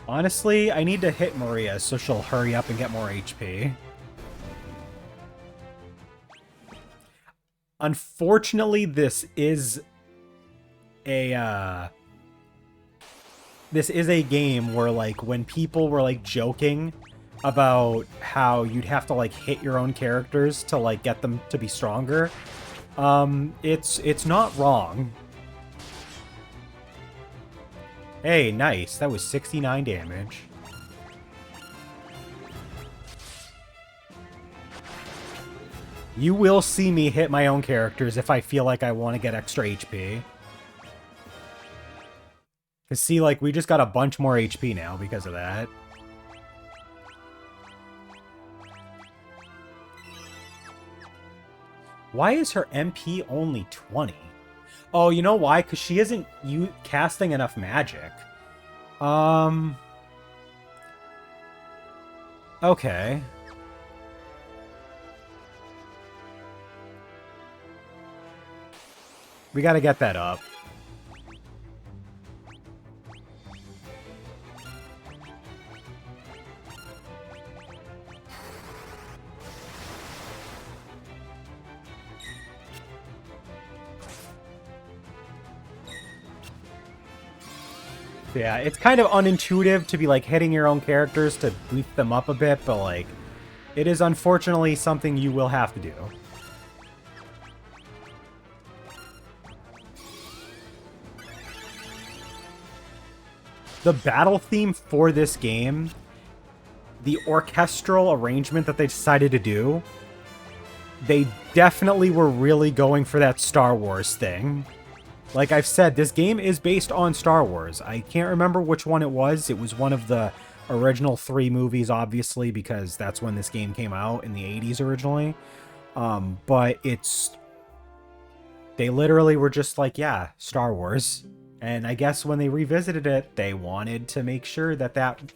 Honestly, I need to hit Maria so she'll hurry up and get more HP. Unfortunately, this is a game where, like, when people were, like, joking about how you'd have to, like, hit your own characters to, like, get them to be stronger, it's not wrong. Hey, nice. That was 69 damage. You will see me hit my own characters if I feel like I want to get extra HP. Because see, like, we just got a bunch more HP now because of that. Why is her MP only 20? Oh, you know why? Because she isn't casting enough magic. Okay. We gotta get that up. Yeah, it's kind of unintuitive to be, like, hitting your own characters to beef them up a bit, but, like, it is unfortunately something you will have to do. The battle theme for this game, the orchestral arrangement that they decided to do, they definitely were really going for that Star Wars thing. Like I've said, this game is based on Star Wars. I can't remember which one it was. It was one of the original 3 movies, obviously, because that's when this game came out in the 80s originally. But it's... They literally were just like, yeah, Star Wars. And I guess when they revisited it, they wanted to make sure that that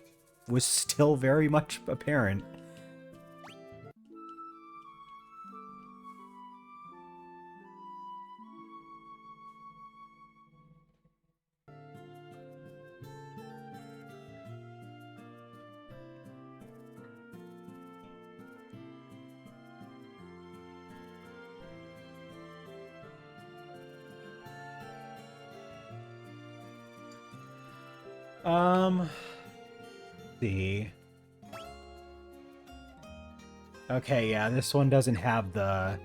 was still very much apparent. See. Okay, yeah, this one doesn't have the...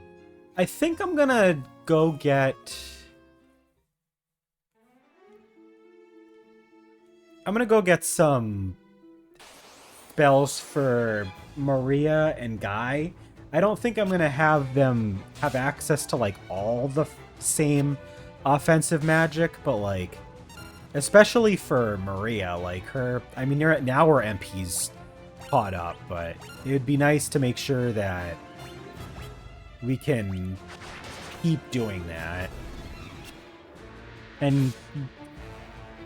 I think I'm gonna go get... I'm gonna go get some spells for Maria and Guy. I don't think I'm gonna have them have access to, like, all the same offensive magic, but, like, especially for Maria, like, her... I mean, now her MP's caught up, but it would be nice to make sure that we can keep doing that. And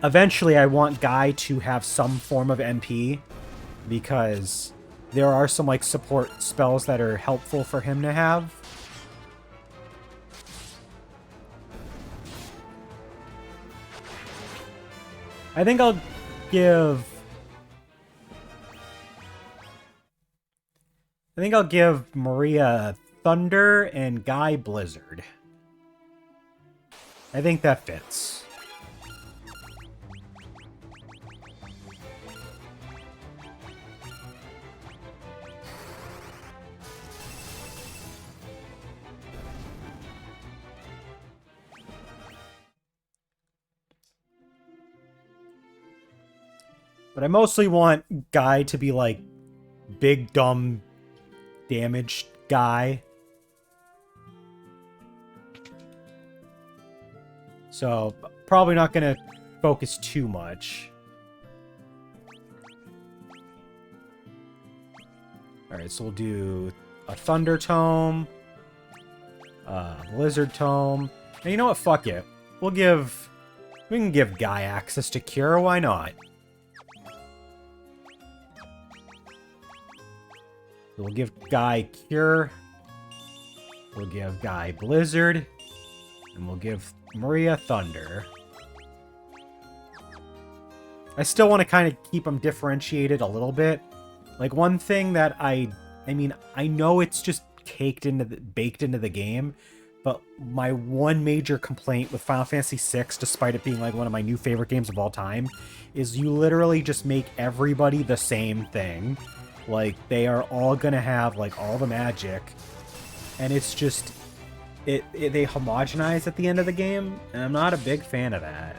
eventually I want Guy to have some form of MP, because there are some, like, support spells that are helpful for him to have. I think I'll give... Maria Thunder and Guy Blizzard. I think that fits. But I mostly want Guy to be, like, big, dumb, damaged guy. So, probably not gonna focus too much. Alright, so we'll do a Thunder Tome. Blizzard Tome. And you know what? Fuck it. We can give Guy access to Cure. Why not? We'll give Guy Cure. We'll give Guy Blizzard. And we'll give Maria Thunder. I still want to kind of keep them differentiated a little bit. Like, one thing that I mean, I know it's just baked into the game, but my one major complaint with Final Fantasy VI, despite it being like one of my new favorite games of all time, is you literally just make everybody the same thing. Like, they are all gonna have like all the magic, and it's just they homogenize at the end of the game, and I'm not a big fan of that.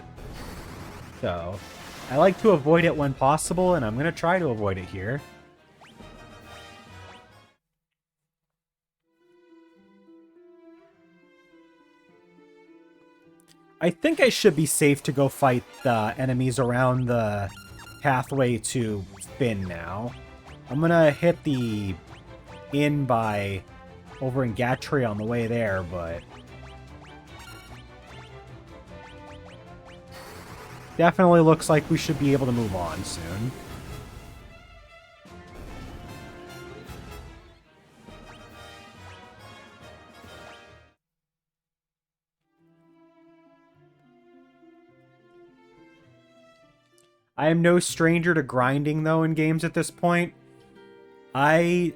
So I like to avoid it when possible, and I'm gonna try to avoid it here. I think I should be safe to go fight the enemies around the pathway to Finn now. I'm gonna hit the inn by over in Gatry on the way there, but definitely looks like we should be able to move on soon. I am no stranger to grinding, though, in games at this point. I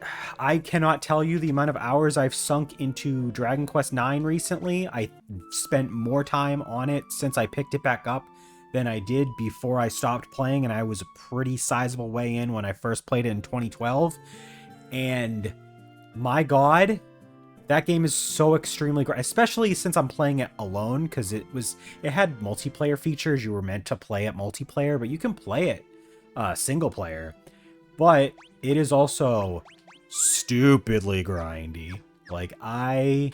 cannot tell you the amount of hours I've sunk into Dragon Quest IX recently. I spent more time on it since I picked it back up than I did before I stopped playing, and I was a pretty sizable way in when I first played it in 2012. And my god, that game is so extremely great, especially since I'm playing it alone, because it had multiplayer features. You were meant to play it multiplayer, but you can play it single player. But it is also stupidly grindy. Like, I'd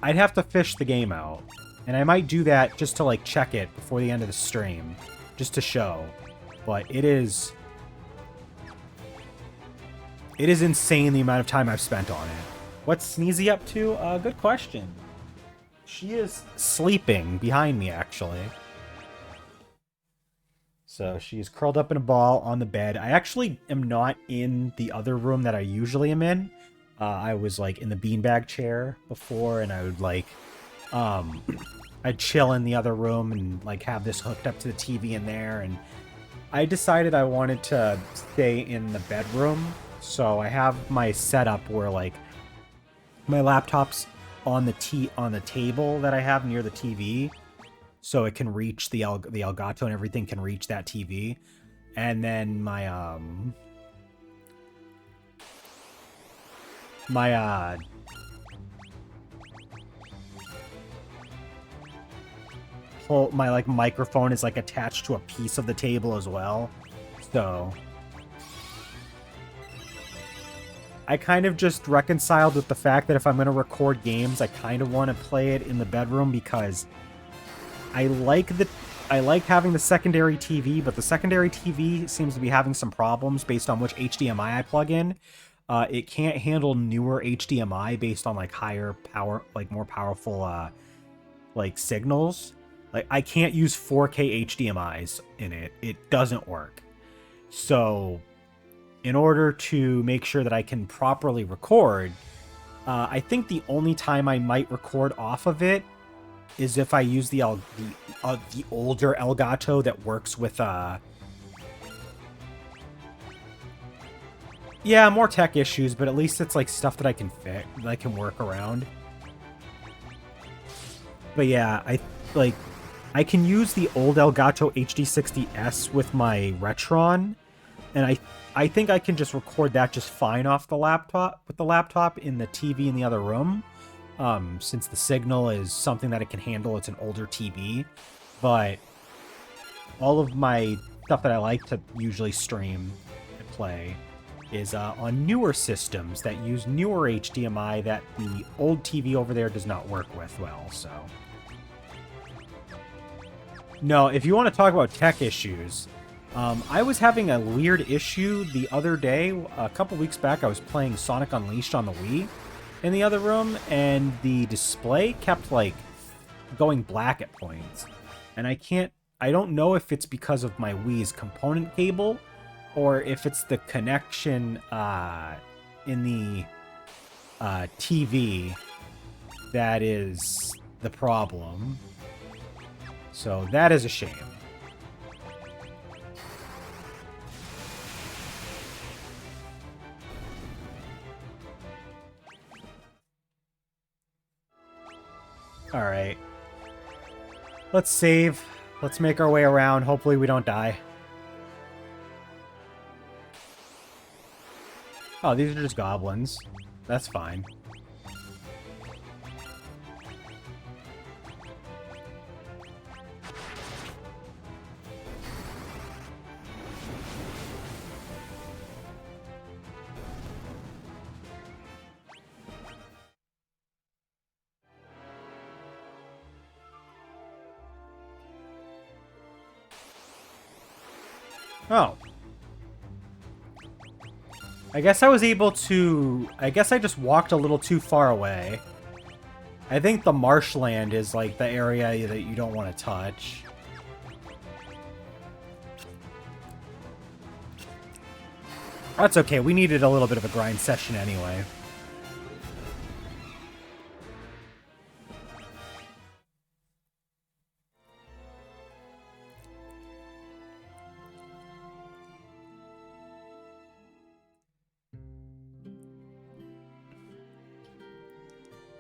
have to fish the game out. And I might do that just to, like, check it before the end of the stream. Just to show. But it is insane the amount of time I've spent on it. What's Sneezy up to? Good question. She is sleeping behind me, actually. So she's curled up in a ball on the bed. I actually am not in the other room that I usually am in. I was like in the beanbag chair before, and I would like, I'd chill in the other room and like have this hooked up to the TV in there. And I decided I wanted to stay in the bedroom. So I have my setup where like my laptop's on the table that I have near the TV. So it can reach the Elgato, and everything can reach that TV. And then my like microphone is like attached to a piece of the table as well. So I kind of just reconciled with the fact that if I'm going to record games, I kind of want to play it in the bedroom, because I like having the secondary TV, but the secondary TV seems to be having some problems based on which HDMI I plug in. It can't handle newer HDMI based on like higher power, like more powerful like signals. Like, I can't use 4K HDMIs in it. It doesn't work. So in order to make sure that I can properly record, I think the only time I might record off of it is if I use the older Elgato that works with yeah, more tech issues, but at least it's like stuff that I can fit, that I can work around. But yeah, I can use the old Elgato HD60S with my Retron, and I think I can just record that just fine off the laptop, with the laptop in the TV in the other room. Since the signal is something that it can handle. It's an older TV, but all of my stuff that I like to usually stream and play is on newer systems that use newer HDMI that the old TV over there does not work with well, so. No, if you want to talk about tech issues, I was having a weird issue the other day. A couple weeks back, I was playing Sonic Unleashed on the Wii, in the other room, and the display kept, like, going black at points. And I don't know if it's because of my Wii's component cable, or if it's the connection in the TV that is the problem. So that is a shame. Alright. Let's save. Let's make our way around. Hopefully we don't die. Oh, these are just goblins. That's fine. Oh. I guess I was able to... I guess I just walked a little too far away. I think the marshland is, like, the area that you don't want to touch. That's okay. We needed a little bit of a grind session anyway.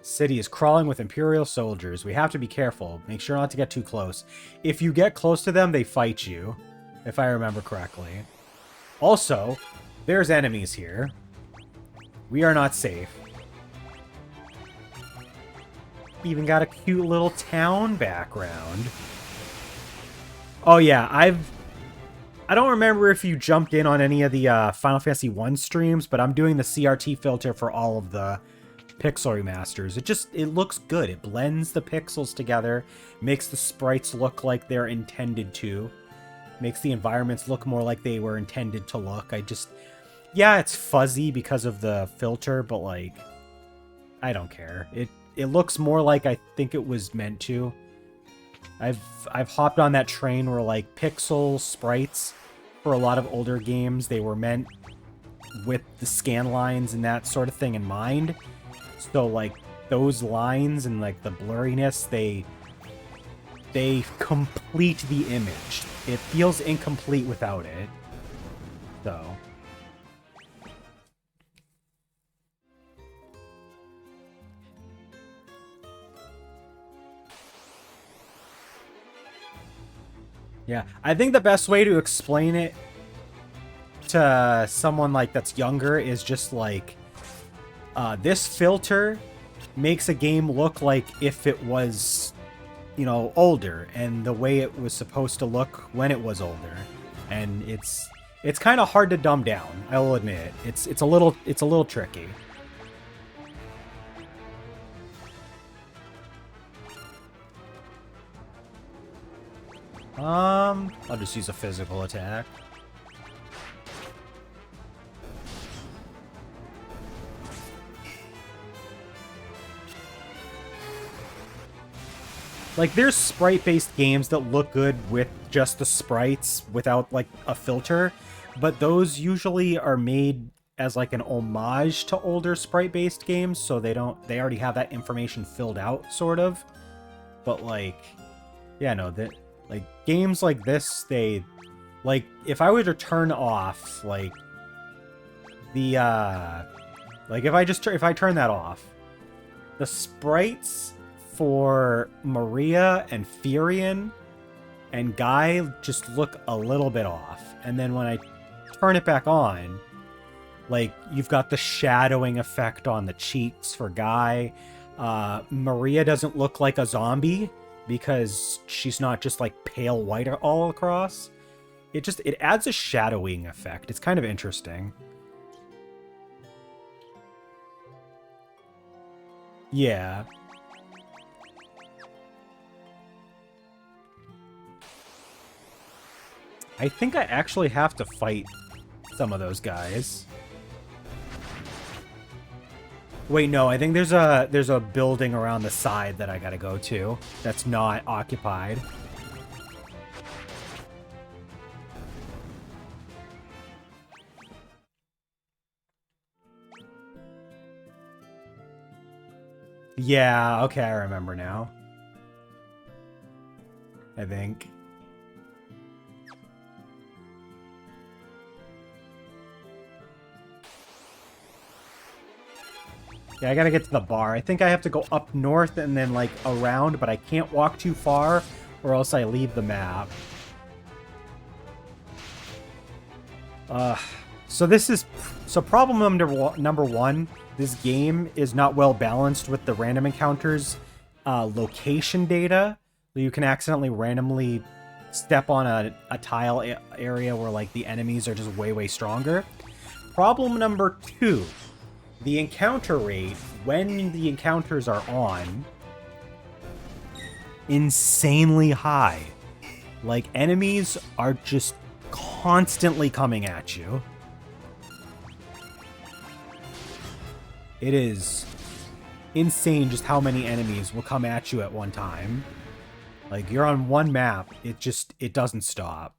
City is crawling with Imperial soldiers. We have to be careful. Make sure not to get too close. If you get close to them, they fight you, if I remember correctly. Also, there's enemies here. We are not safe. Even got a cute little town background. Oh yeah, I don't remember if you jumped in on any of the Final Fantasy 1 streams, but I'm doing the CRT filter for all of the pixel remasters. It looks good. It blends the pixels together, makes the sprites look like they're intended to, makes the environments look more like they were intended to look. Yeah, it's fuzzy because of the filter, but like, I don't care. It looks more like I think it was meant to. I've hopped on that train where like pixel sprites for a lot of older games, they were meant with the scan lines and that sort of thing in mind. So like those lines and like the blurriness, they complete the image. It feels incomplete without it. So yeah, I think the best way to explain it to someone like that's younger is just like this filter makes a game look like if it was, you know, older and the way it was supposed to look when it was older. And it's kind of hard to dumb down, I will admit. It's a little tricky. I'll just use a physical attack. Like, there's sprite-based games that look good with just the sprites without, like, a filter, but those usually are made as, like, an homage to older sprite-based games, so they already have that information filled out, sort of. But, like, yeah, no, like, games like this, like, if I were to turn off, like, the, like, if I turn that off, the sprites for Maria and Furion and Guy just look a little bit off. And then when I turn it back on, like, you've got the shadowing effect on the cheeks for Guy. Maria doesn't look like a zombie because she's not just like pale white all across. It adds a shadowing effect. It's kind of interesting. Yeah. I think I actually have to fight some of those guys. Wait, no, I think there's a building around the side that I gotta go to that's not occupied. Yeah, okay, I remember now. I think. Yeah, I gotta get to the bar. I think I have to go up north and then, like, around, but I can't walk too far or else I leave the map. So this is... So problem number one, this game is not well balanced with the random encounters location data. You can accidentally randomly step on a tile area where, like, the enemies are just way, way stronger. Problem number two, the encounter rate, when the encounters are on, insanely high. Like, enemies are just constantly coming at you. It is insane just how many enemies will come at you at one time. Like, you're on one map, it doesn't stop.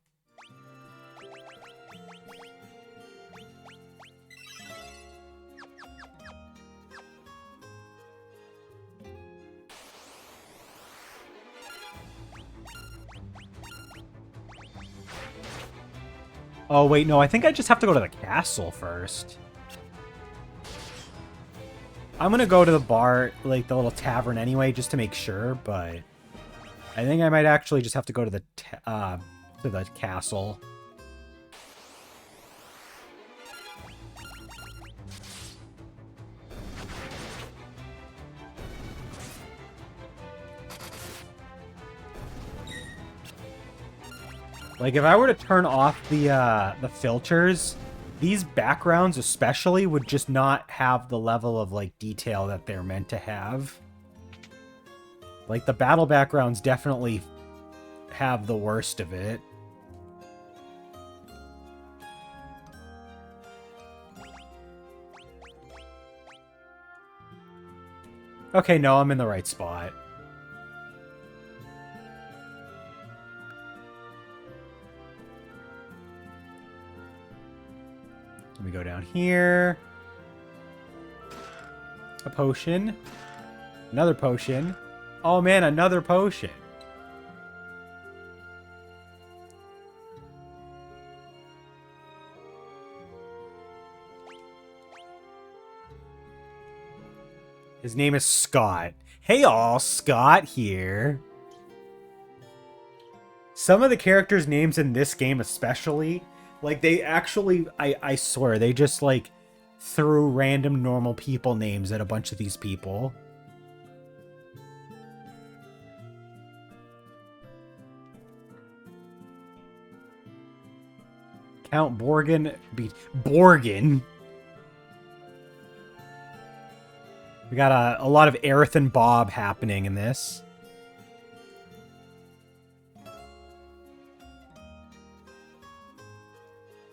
Oh, wait, no, I think I just have to go to the castle first. I'm gonna go to the bar, like the little tavern anyway, just to make sure, but I think I might actually just have to go to the castle. Like, if I were to turn off the filters, these backgrounds especially would just not have the level of, like, detail that they're meant to have. Like, the battle backgrounds definitely have the worst of it. Okay, no, I'm in the right spot. Let me go down here. A potion. Another potion. Oh man, another potion. His name is Scott. Hey all, Scott here. Some of the characters' names in this game especially, like, they actually, I swear, they just, like, threw random normal people names at a bunch of these people. Count Borgin beat Borgin. We got a lot of Aerith and Bob happening in this.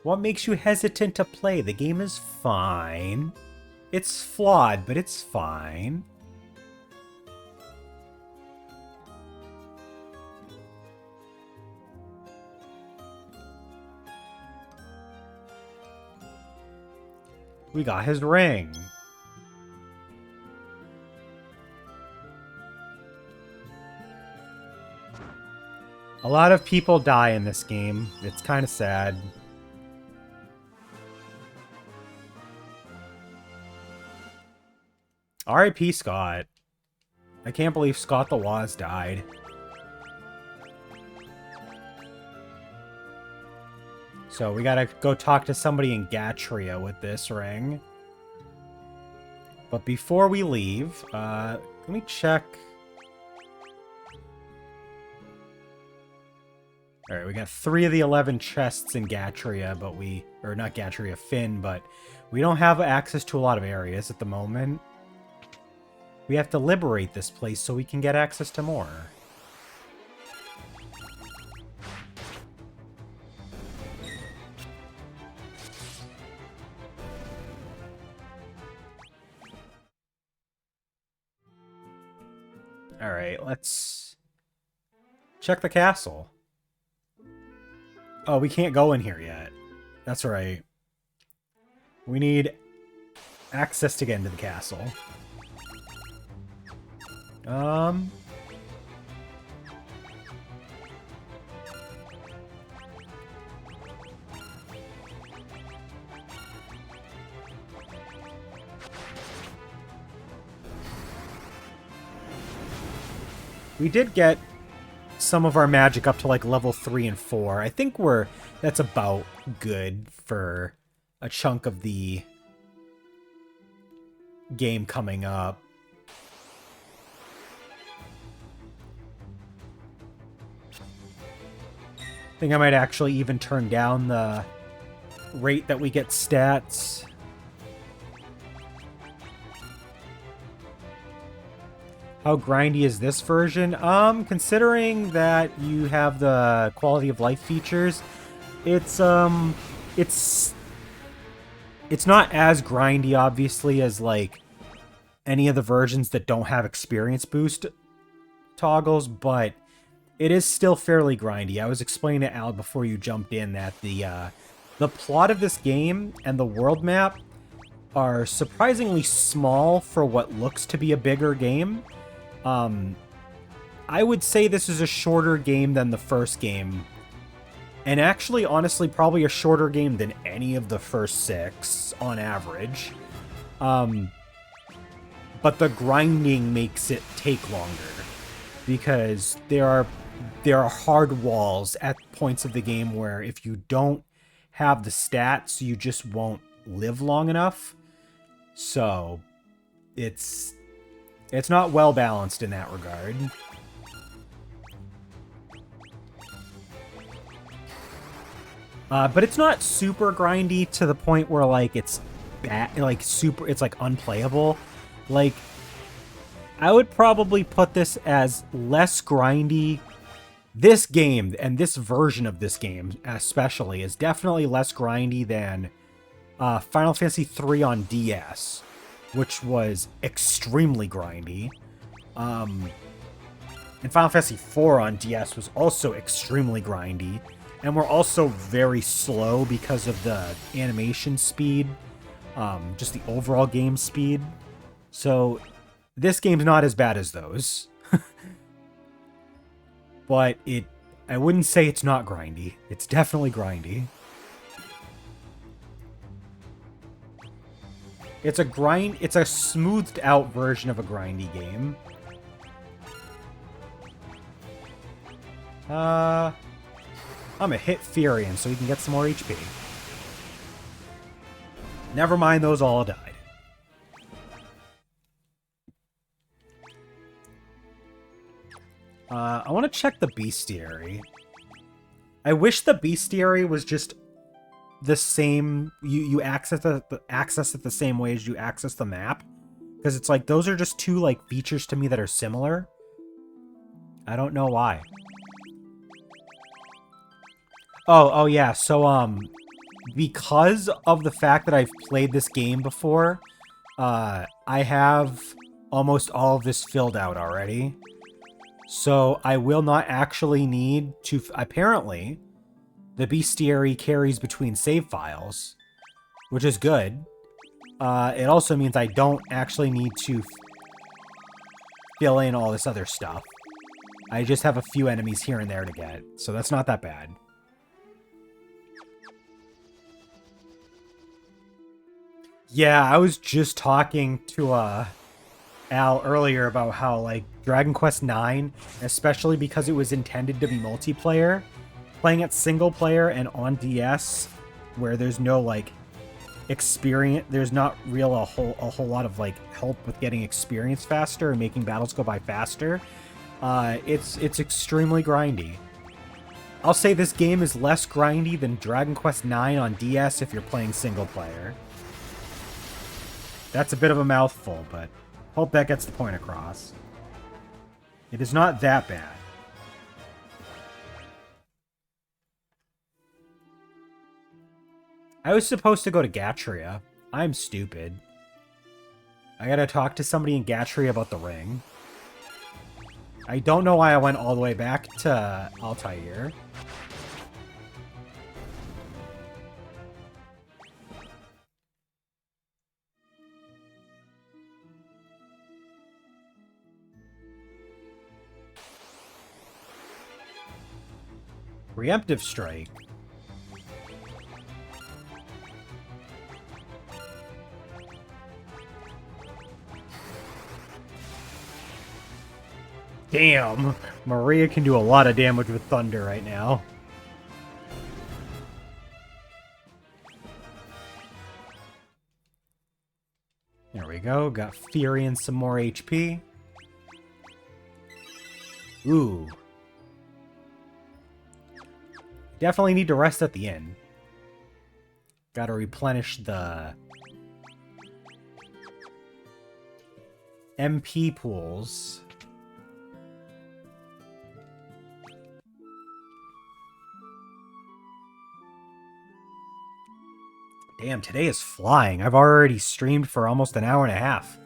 What makes you hesitant to play? The game is fine. It's flawed, but it's fine. We got his ring. A lot of people die in this game. It's kind of sad. R.I.P. Scott. I can't believe Scott the Waz died. So we gotta go talk to somebody in Gatria with this ring. But before we leave, let me check. Alright, we got 3 of the 11 chests in Gatria, but or not Gatria, Finn, but we don't have access to a lot of areas at the moment. We have to liberate this place so we can get access to more. Alright, let's check the castle. Oh, we can't go in here yet. That's right. We need access to get into the castle. We did get some of our magic up to like level 3 and 4. I think that's about good for a chunk of the game coming up. I think I might actually even turn down the rate that we get stats. How grindy is this version? Considering that you have the quality of life features, it's not as grindy, obviously, as like any of the versions that don't have experience boost toggles, but it is still fairly grindy. I was explaining to Al before you jumped in that the plot of this game and the world map are surprisingly small for what looks to be a bigger game. I would say this is a shorter game than the first game. And actually, honestly, probably a shorter game than any of the first 6 on average. But the grinding makes it take longer. Because there are hard walls at points of the game where if you don't have the stats, you just won't live long enough. So, it's not well balanced in that regard. But it's not super grindy to the point where like it's bad, like super. It's like unplayable. Like I would probably put this as less grindy. This game and this version of this game, especially, is definitely less grindy than Final Fantasy III on DS, which was extremely grindy. And Final Fantasy IV on DS was also extremely grindy, and were also very slow because of the animation speed, just the overall game speed. So this game's not as bad as those. But I wouldn't say it's not grindy. It's definitely grindy. It's a smoothed out version of a grindy game. I'm gonna hit Furion so he can get some more HP. Never mind, those all died. I want to check the bestiary. I wish the bestiary was just the same. You access it the same way as you access the map, because it's like those are just two like features to me that are similar. I don't know why. Oh yeah. So because of the fact that I've played this game before, I have almost all of this filled out already. So I will not actually need to... Apparently, the bestiary carries between save files, which is good. It also means I don't actually need to fill in all this other stuff. I just have a few enemies here and there to get, so that's not that bad. Yeah, I was just talking to Al earlier about how like Dragon Quest IX, especially because it was intended to be multiplayer, playing it single player and on DS, where there's no like experience, there's not a whole lot of like help with getting experience faster and making battles go by faster. It's extremely grindy. I'll say this game is less grindy than Dragon Quest IX on DS if you're playing single player. That's a bit of a mouthful, but hope that gets the point across. It is not that bad. I was supposed to go to Gatria. I'm stupid. I gotta talk to somebody in Gatria about the ring. I don't know why I went all the way back to Altair. Preemptive strike. Damn, Maria can do a lot of damage with thunder right now. There we go, got Fury and some more HP. Ooh. Definitely need to rest at the end. Gotta replenish the MP pools. Damn, today is flying. I've already streamed for almost an hour and a half.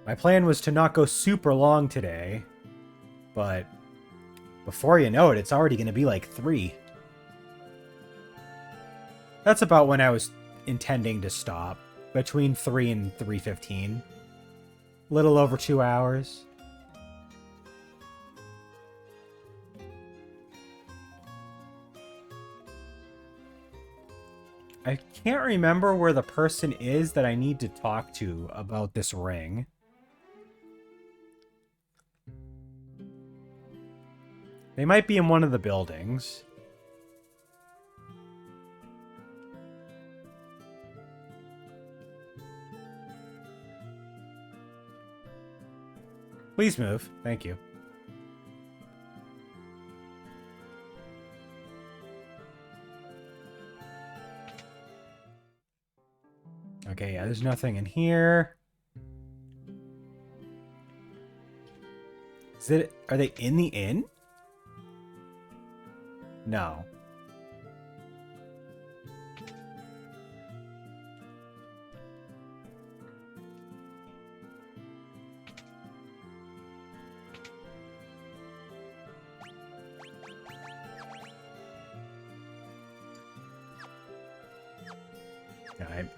My plan was to not go super long today, but before you know it, it's already going to be like 3. That's about when I was intending to stop, between 3 and 3:15. Little over 2 hours. I can't remember where the person is that I need to talk to about this ring. They might be in one of the buildings. Please move. Thank you. Okay, yeah, there's nothing in here. Are they in the inn? No.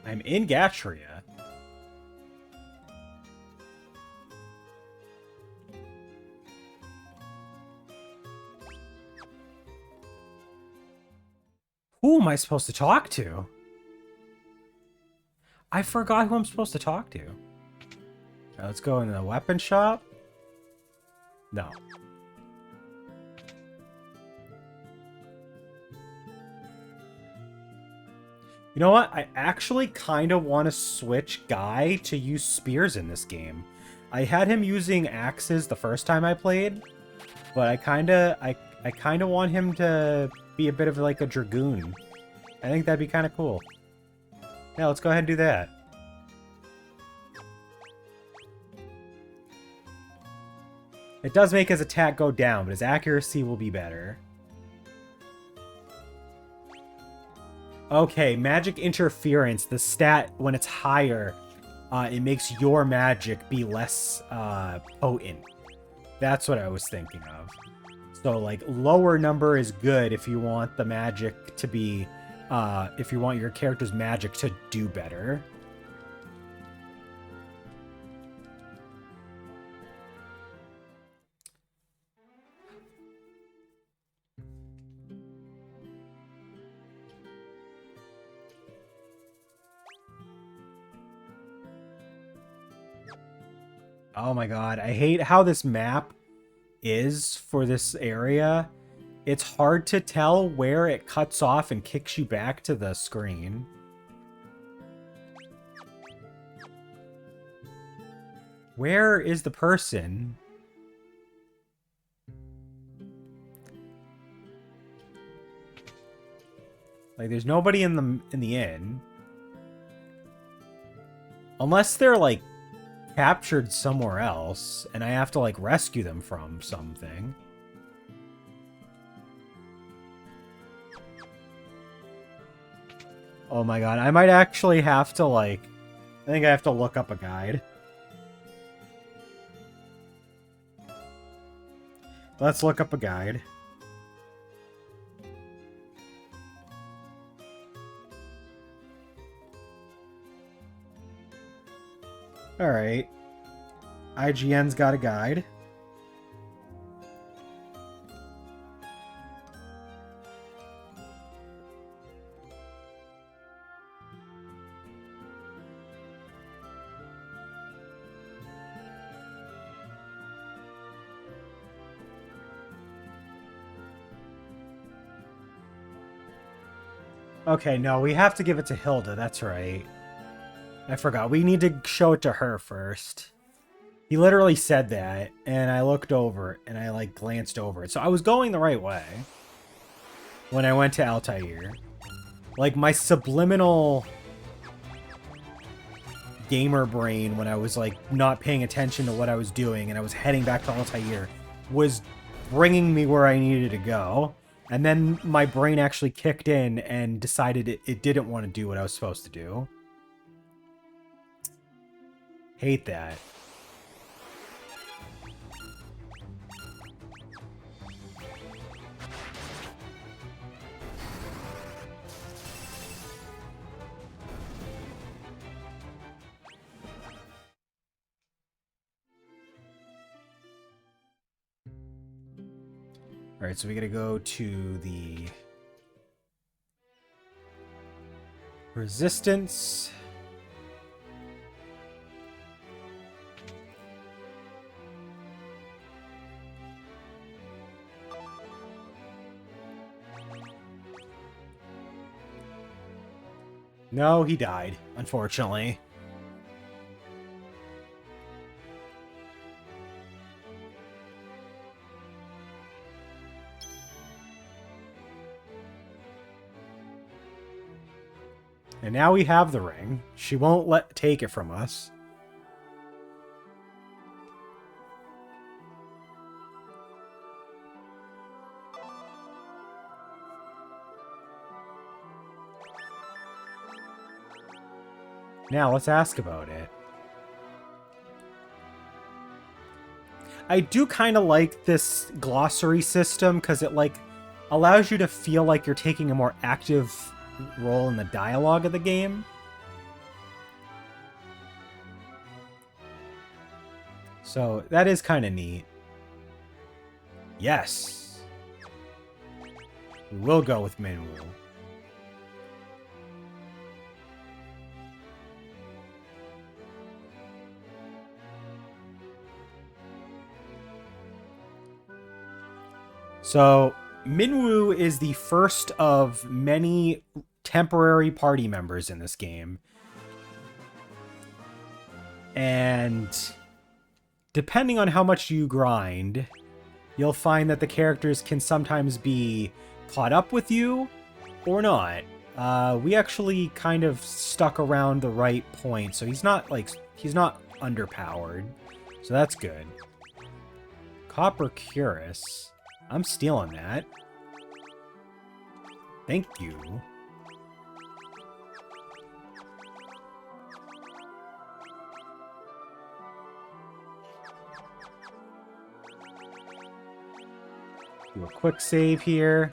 I'm in Gatria. Who am I supposed to talk to? I forgot who I'm supposed to talk to. Now let's go in the weapon shop. No. You know what? I actually kind of want to switch Guy to use spears in this game. I had him using axes the first time I played, but I kind of want him to be a bit of like a dragoon. I think that'd be kind of cool. Yeah, let's go ahead and do that. It does make his attack go down, but his accuracy will be better. Okay, magic interference. The stat, when it's higher, it makes your magic be less potent. That's what I was thinking of. So, like, lower number is good if you want the magic to be, if you want your character's magic to do better. Oh my god, I hate how this map is for this area. It's hard to tell where it cuts off and kicks you back to the screen. Where is the person? Like, there's nobody in the inn. Unless they're, like, captured somewhere else, and I have to, like, rescue them from something. Oh my god, I might actually have to, like... I think I have to look up a guide. Let's look up a guide. Alright. IGN's got a guide. Okay, no, we have to give it to Hilda, that's right. I forgot. We need to show it to her first. He literally said that, and I looked over, and I, like, glanced over it. So I was going the right way when I went to Altair. Like, my subliminal gamer brain, when I was, like, not paying attention to what I was doing, and I was heading back to Altair, was bringing me where I needed to go. And then my brain actually kicked in and decided it didn't want to do what I was supposed to do. Hate that. Alright, so we gotta go to the Resistance. No, he died, unfortunately. And now we have the ring. She won't take it from us. Now let's ask about it. I do kind of like this glossary system because it like allows you to feel like you're taking a more active role in the dialogue of the game. So that is kind of neat. Yes. We'll go with Minwoo. So, Minwoo is the first of many temporary party members in this game. And depending on how much you grind, you'll find that the characters can sometimes be caught up with you or not. We actually kind of stuck around the right point, so he's not underpowered. So that's good. Copper Cuirass. I'm stealing that. Thank you. Do a quick save here.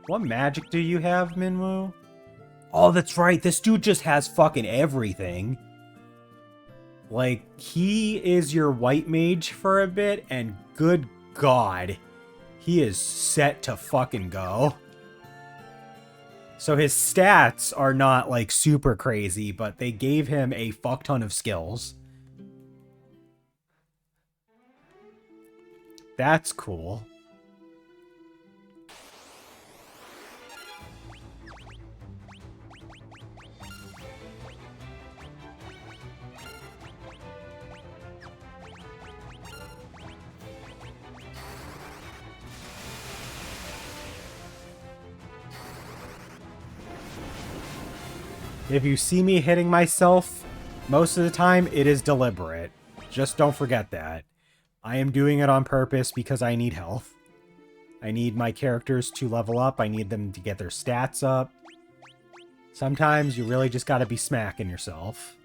What magic do you have, Minwoo? Oh, that's right. This dude just has fucking everything. Like, he is your white mage for a bit, and good God, he is set to fucking go. So his stats are not, like, super crazy, but they gave him a fuck ton of skills. That's cool. If you see me hitting myself, most of the time, it is deliberate. Just don't forget that. I am doing it on purpose because I need health. I need my characters to level up. I need them to get their stats up. Sometimes you really just gotta be smacking yourself.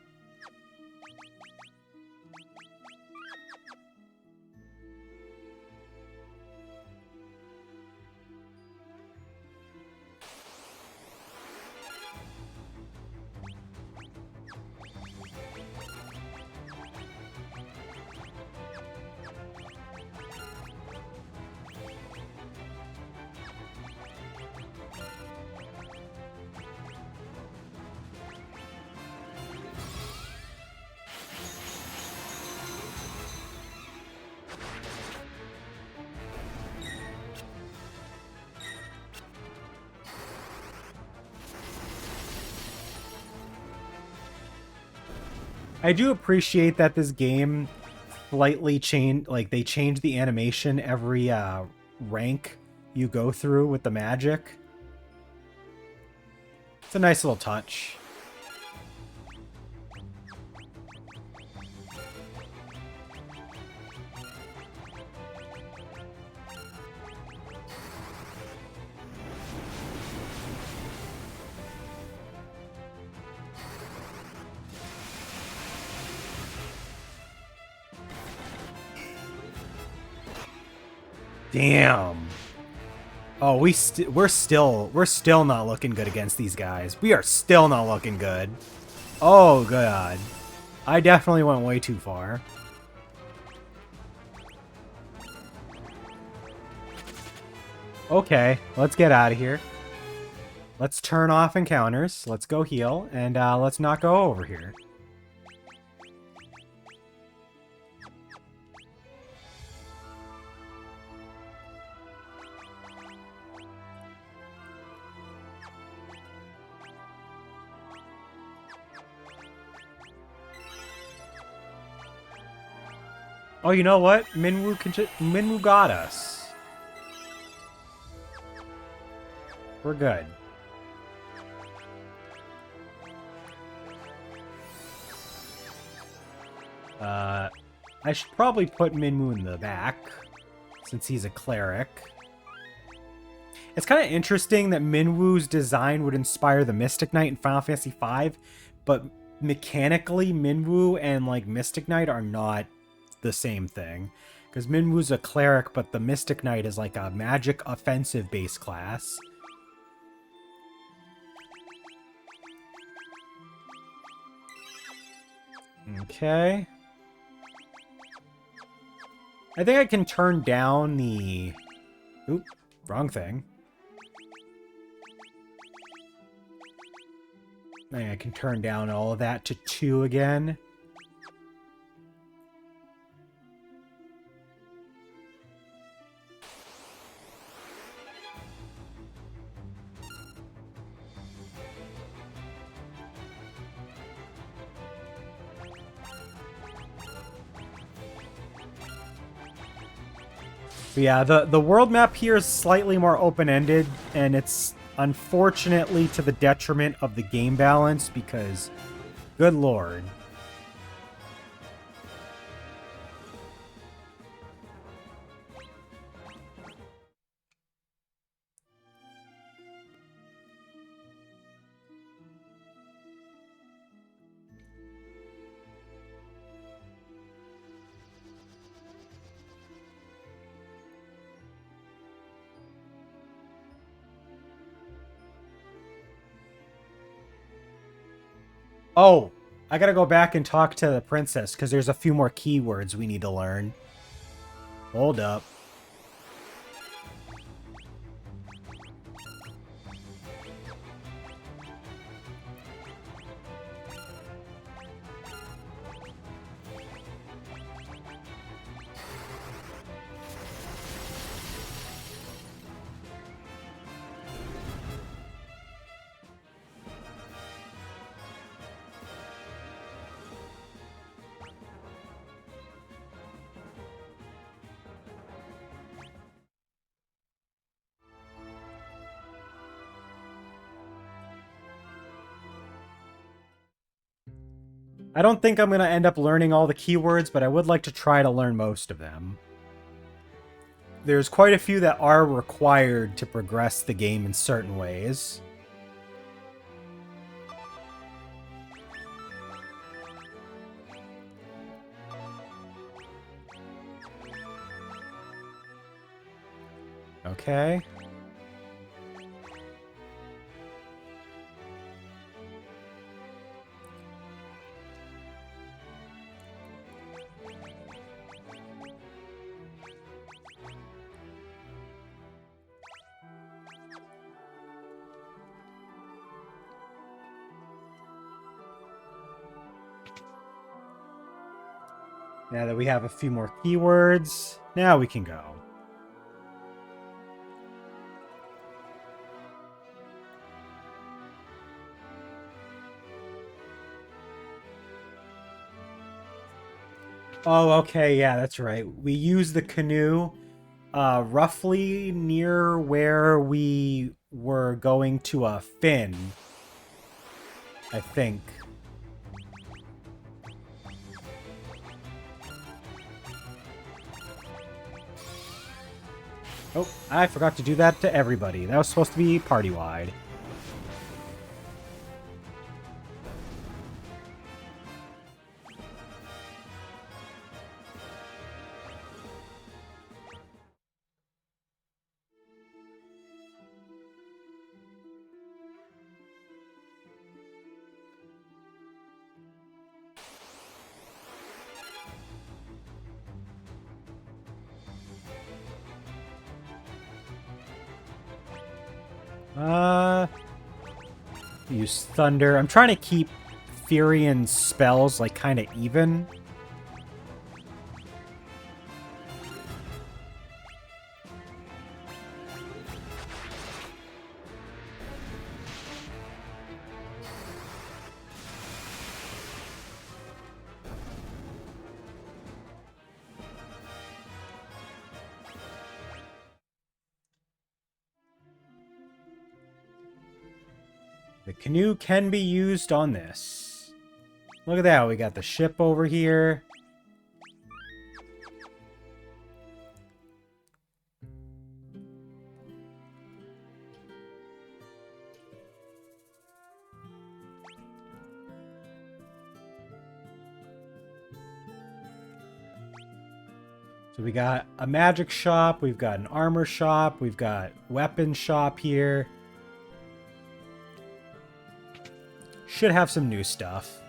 I do appreciate that this game slightly changed, like they change the animation every rank you go through with the magic. It's a nice little touch. Damn. Oh, we're still not looking good against these guys. We are still not looking good. Oh god. I definitely went way too far. Okay, let's get out of here. Let's turn off encounters. Let's go heal, and let's not go over here. Oh, you know what? Minwoo got us. We're good. I should probably put Minwoo in the back, since he's a cleric. It's kind of interesting that Minwoo's design would inspire the Mystic Knight in Final Fantasy V, but mechanically, Minwoo and, like, Mystic Knight are not the same thing. Because Minwoo's a cleric, but the Mystic Knight is like a magic offensive base class. Okay. I think I can turn down the... Oop, wrong thing. I can turn down all of that to 2 again. But yeah, the world map here is slightly more open-ended, and it's unfortunately to the detriment of the game balance, because, good lord. Oh, I gotta go back and talk to the princess, because there's a few more keywords we need to learn. Hold up. I don't think I'm going to end up learning all the keywords, but I would like to try to learn most of them. there's quite a few that are required to progress the game in certain ways. Okay. Now that we have a few more keywords, now we can go. Oh, okay, yeah, that's right. We use the canoe roughly near where we were going to a fin, I think. Oh, I forgot to do that to everybody. That was supposed to be party-wide. Use Thunder. I'm trying to keep Furion spells, like, kind of even. The canoe can be used on this. Look at that. We got the ship over here. So we got a magic shop. We've got an armor shop. We've got weapon shop here. Should have some new stuff.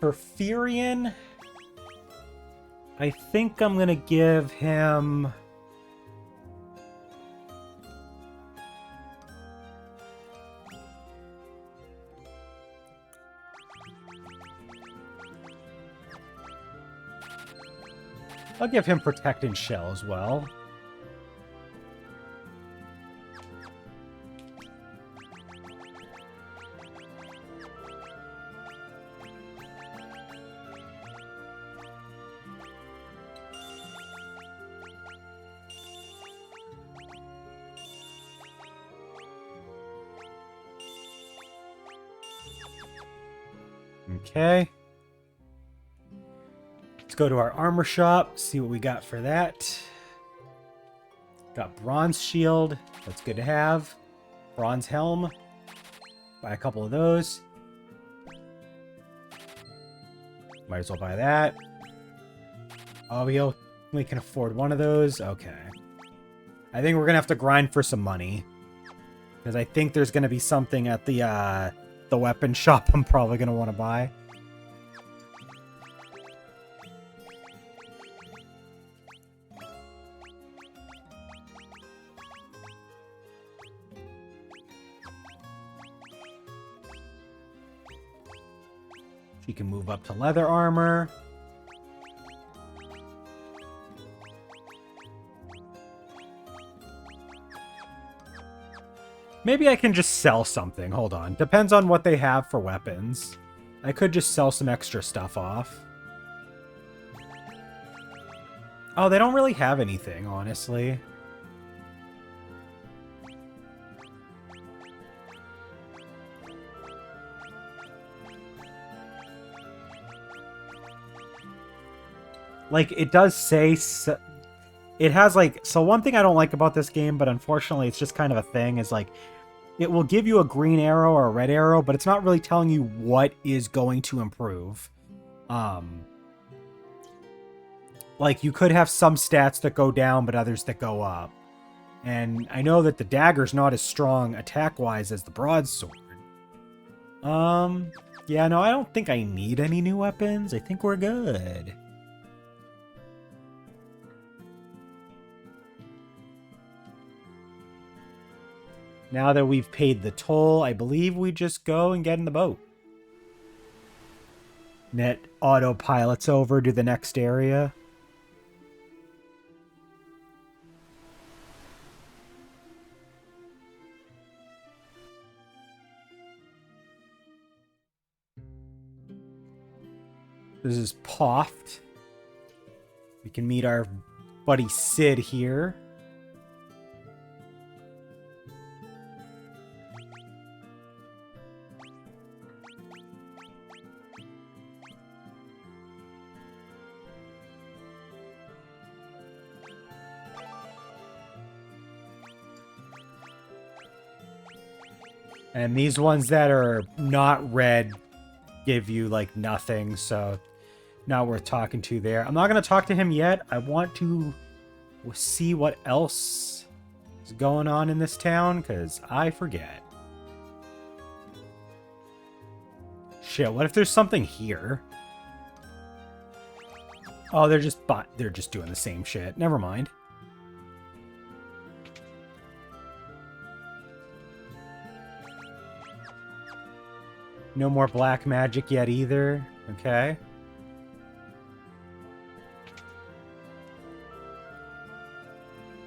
For Furion, I think I'm gonna give him... I'll give him Protect and Shell as well. Okay. Let's go to our armor shop, see what we got for that. Got bronze shield. That's good to have. Bronze helm. Buy a couple of those. Might as well buy that. Oh, we only can afford one of those? Okay. I think we're going to have to grind for some money. Because I think there's going to be something at the weapon shop I'm probably going to want to buy. She can move up to leather armor. Maybe I can just sell something. Hold on. Depends on what they have for weapons. I could just sell some extra stuff off. Oh, they don't really have anything, honestly. Like, it does say... It has, like... So one thing I don't like about this game, but unfortunately it's just kind of a thing, is, like, it will give you a green arrow or a red arrow, but it's not really telling you what is going to improve. Like, you could have some stats that go down, but others that go up. And I know that the dagger's not as strong attack-wise as the broadsword. Yeah, no, I don't think I need any new weapons. I think we're good. Now that we've paid the toll, I believe we just go and get in the boat. Net autopilots over to the next area. This is Poft. We can meet our buddy Sid here. And these ones that are not red give you, like, nothing, so not worth talking to there. I'm not going to talk to him yet. I want to see what else is going on in this town, because I forget. Shit, what if there's something here? Oh, they're just doing the same shit. Never mind. No more black magic yet either. Okay.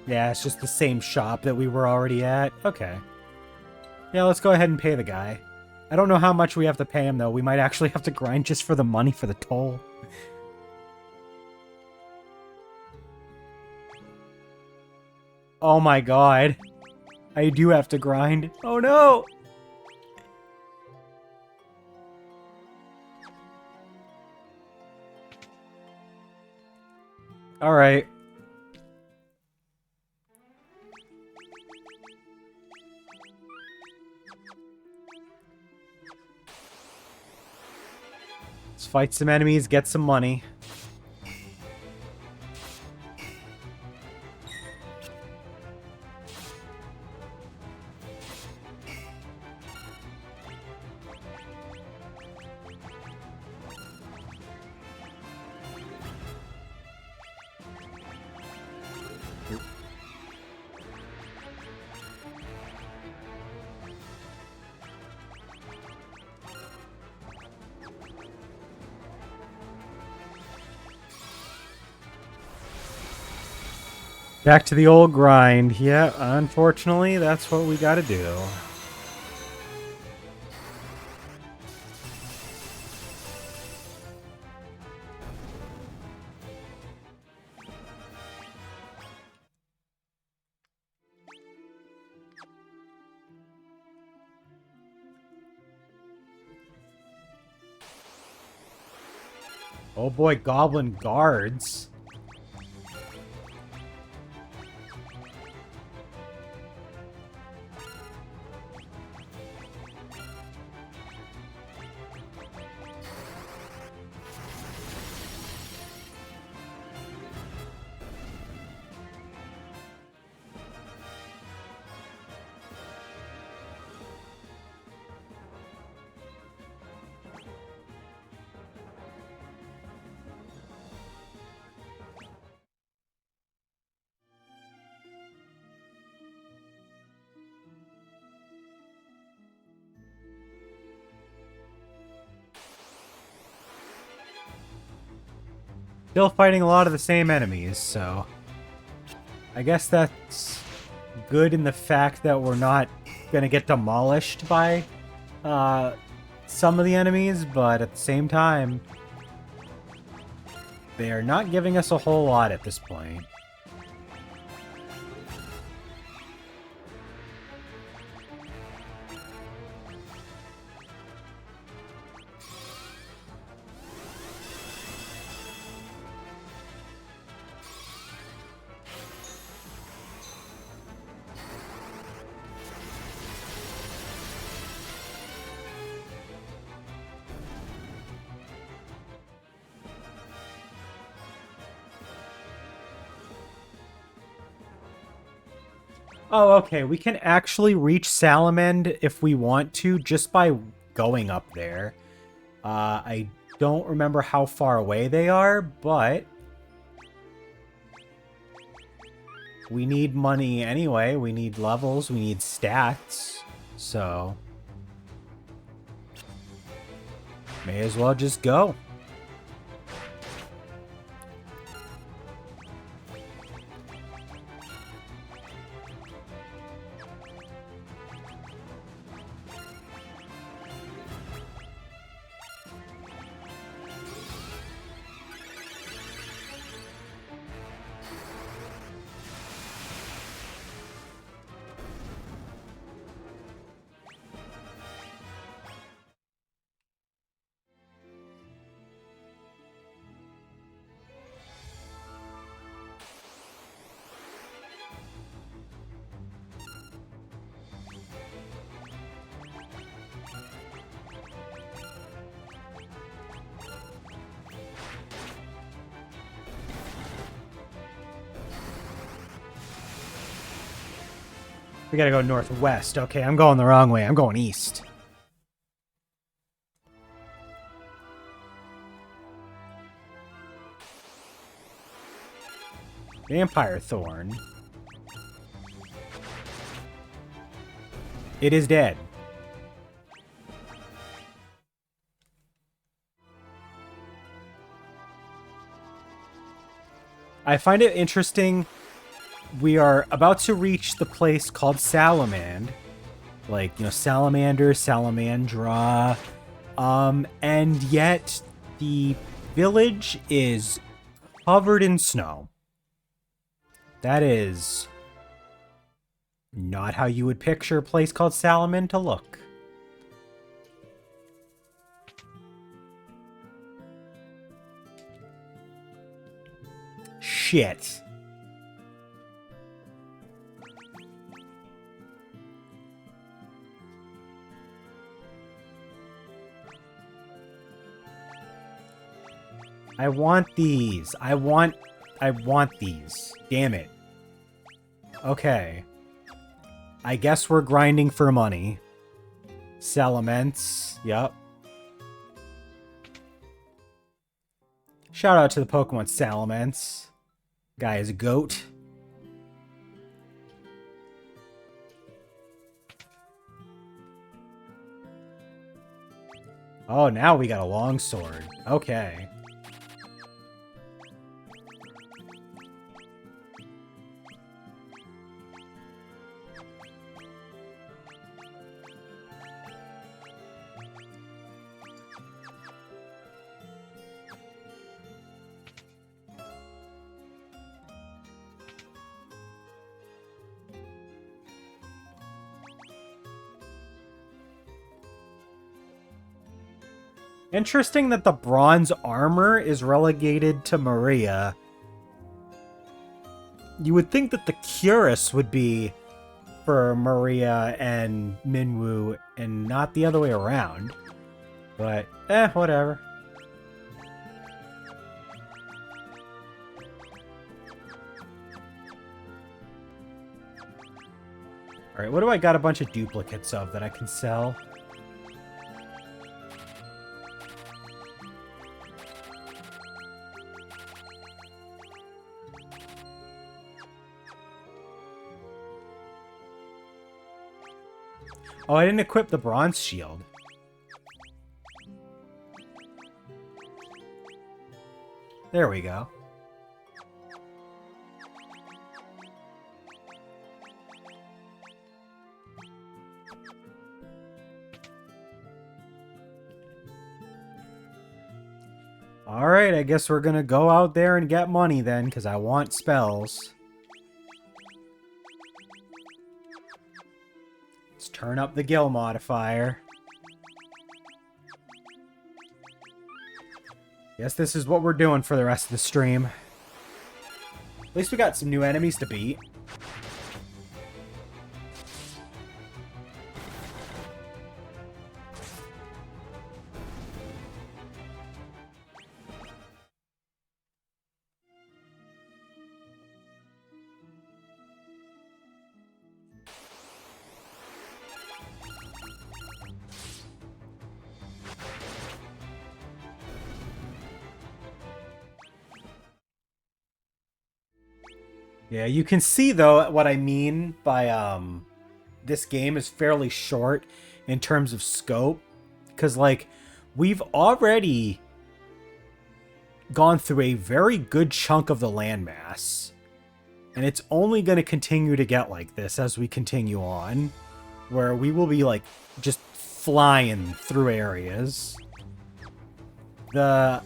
Yeah, it's just the same shop that we were already at. Okay. Yeah, let's go ahead and pay the guy. I don't know how much we have to pay him, though. We might actually have to grind just for the money for the toll. Oh my god. I do have to grind. Oh no! Alright. Let's fight some enemies, get some money. Back to the old grind. Yeah, unfortunately, that's what we gotta do. Oh boy, goblin guards. Still fighting a lot of the same enemies, so... I guess that's good in the fact that we're not gonna get demolished by some of the enemies, but at the same time, they are not giving us a whole lot at this point. Oh, okay. We can actually reach Salamand if we want to, just by going up there. I don't remember how far away they are, but we need money anyway. We need levels. We need stats. So may as well just go. We gotta go northwest. Okay, I'm going the wrong way. I'm going east. Vampire Thorn. It is dead. I find it interesting. We are about to reach the place called Salamand. Like, you know, Salamander, Salamandra. And yet the village is covered in snow. That is not how you would picture a place called Salamand to look. Shit. I want these. I want these. Damn it. Okay. I guess we're grinding for money. Salamence. Yep. Shout out to the Pokemon Salamence. Guy is a goat. Oh, now we got a longsword. Okay. Interesting that the bronze armor is relegated to Maria. You would think that the cuirass would be for Maria and Minwoo and not the other way around. But, whatever. Alright, what do I got a bunch of duplicates of that I can sell? Oh, I didn't equip the bronze shield. There we go. Alright, I guess we're gonna go out there and get money then, because I want spells. Let's turn up the Gil modifier. Guess this is what we're doing for the rest of the stream. At least we got some new enemies to beat. Yeah, you can see though what I mean by this game is fairly short in terms of scope, because like we've already gone through a very good chunk of the landmass, and it's only going to continue to get like this as we continue on, where we will be like just flying through areas. The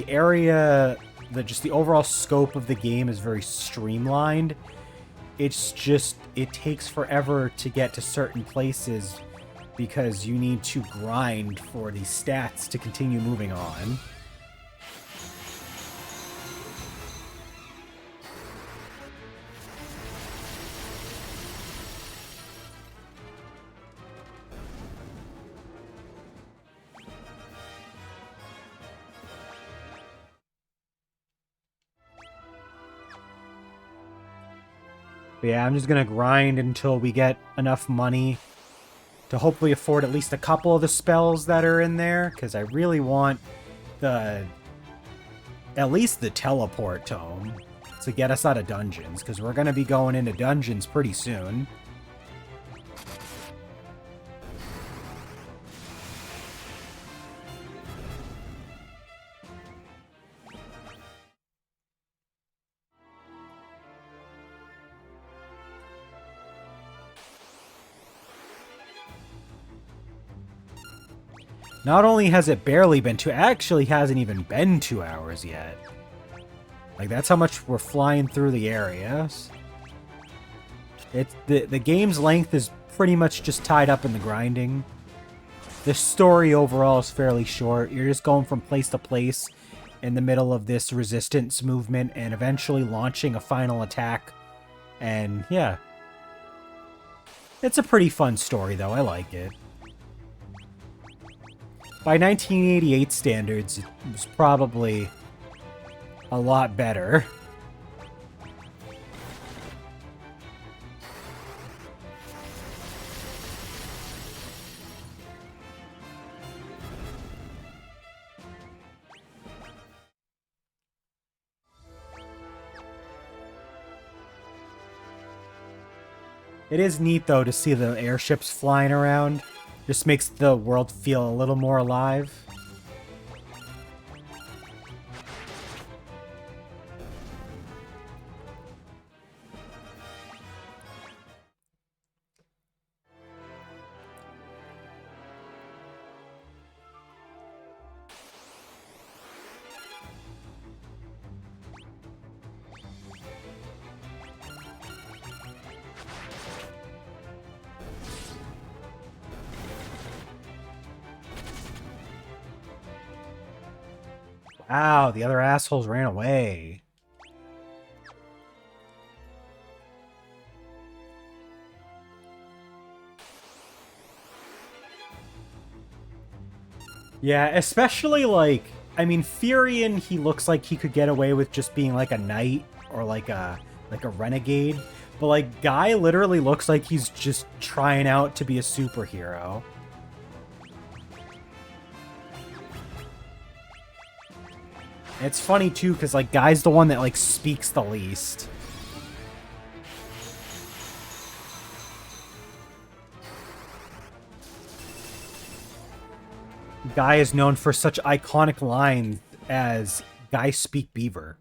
area, just the overall scope of the game is very streamlined. It's just, it takes forever to get to certain places because you need to grind for the stats to continue moving on. But yeah, I'm just gonna grind until we get enough money to hopefully afford at least a couple of the spells that are in there, because I really want at least the teleport tome to get us out of dungeons, because we're gonna be going into dungeons pretty soon. Not only has it barely been it actually hasn't even been 2 hours yet. Like, that's how much we're flying through the areas. The game's length is pretty much just tied up in the grinding. The story overall is fairly short. You're just going from place to place in the middle of this resistance movement and eventually launching a final attack. And yeah. It's a pretty fun story, though. I like it. By 1988 standards, it was probably a lot better. It is neat, though, to see the airships flying around. Just makes the world feel a little more alive. Wow, the other assholes ran away. Yeah, especially like, I mean, Furion, he looks like he could get away with just being like a knight or like a renegade. But like, Guy literally looks like he's just trying out to be a superhero. It's funny too, because like Guy's the one that like speaks the least. Guy is known for such iconic lines as Guy speak beaver.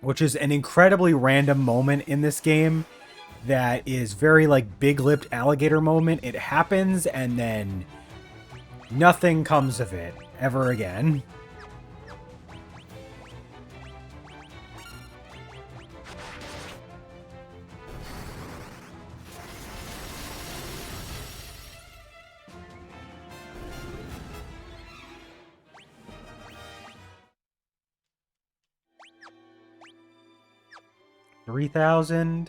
Which is an incredibly random moment in this game that is very like big-lipped alligator moment. It happens and then nothing comes of it ever again. $3,000.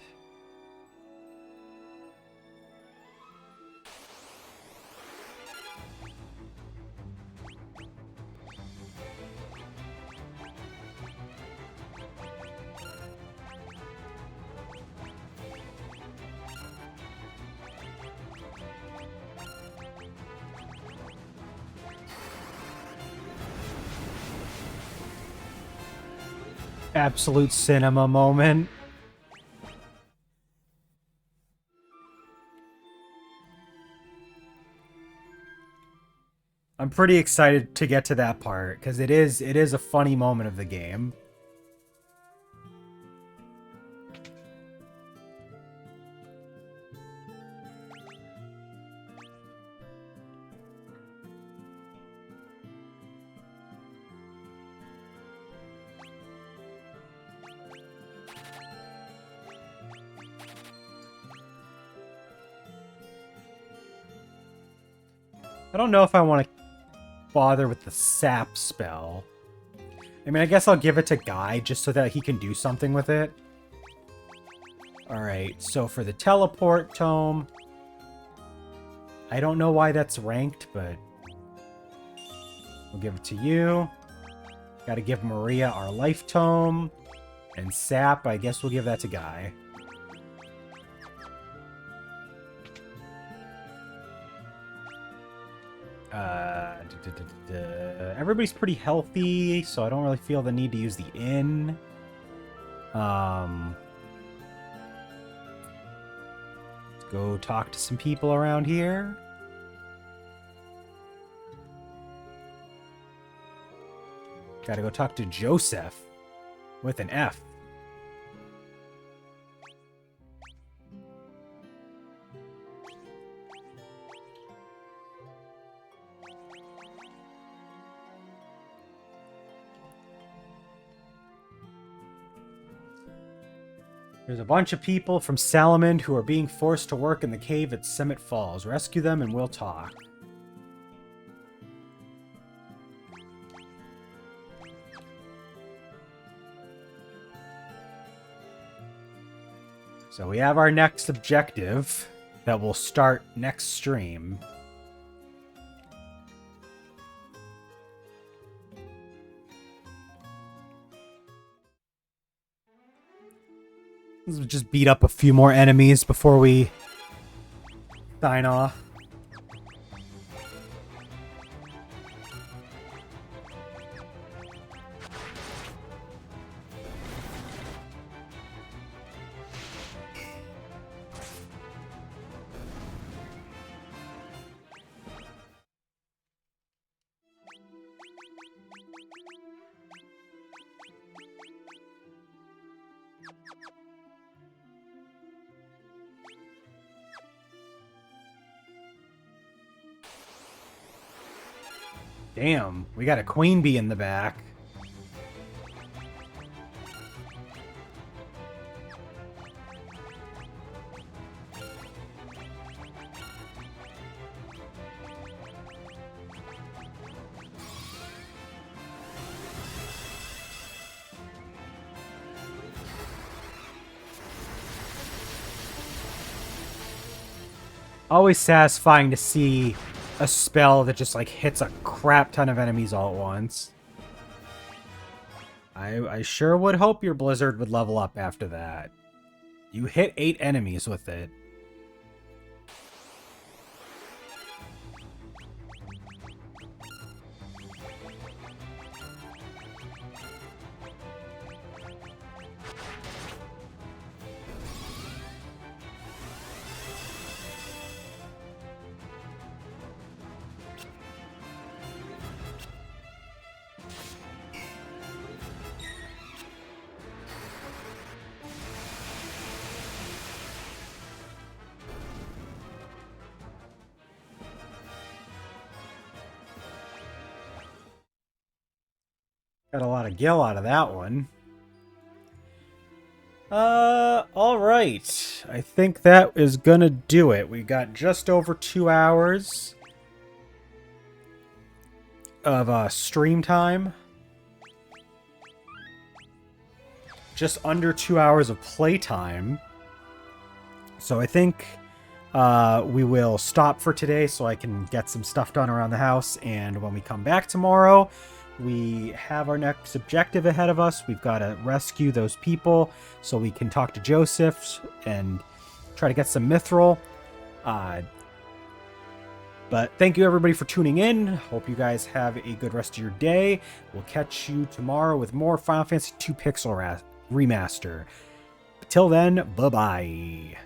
Absolute cinema moment. I'm pretty excited to get to that part because it is a funny moment of the game. I don't know if I want to bother with the sap spell. I mean, I guess I'll give it to Guy just so that he can do something with it. Alright, so for the teleport tome, I don't know why that's ranked, but we'll give it to you. Gotta give Maria our life tome. And sap, I guess we'll give that to Guy. Everybody's pretty healthy, so I don't really feel the need to use the inn. Let's go talk to some people around here. Gotta go talk to Joseph with an F. There's a bunch of people from Salamand who are being forced to work in the cave at Summit Falls. Rescue them and we'll talk. So we have our next objective that will start next stream. Let's just beat up a few more enemies before we sign off. Damn, we got a queen bee in the back. Always satisfying to see a spell that just, like, hits a crap ton of enemies all at once. I sure would hope your Blizzard would level up after that. You hit 8 enemies with it. Got a lot of gil out of that one. Alright. I think that is gonna do it. We got just over 2 hours of stream time. Just under 2 hours of playtime. So I think we will stop for today so I can get some stuff done around the house. And when we come back tomorrow, we have our next objective ahead of us. We've got to rescue those people so we can talk to Joseph and try to get some mithril. But thank you everybody for tuning in. Hope you guys have a good rest of your day. We'll catch you tomorrow with more Final Fantasy II Pixel Remaster. Till then, bye-bye.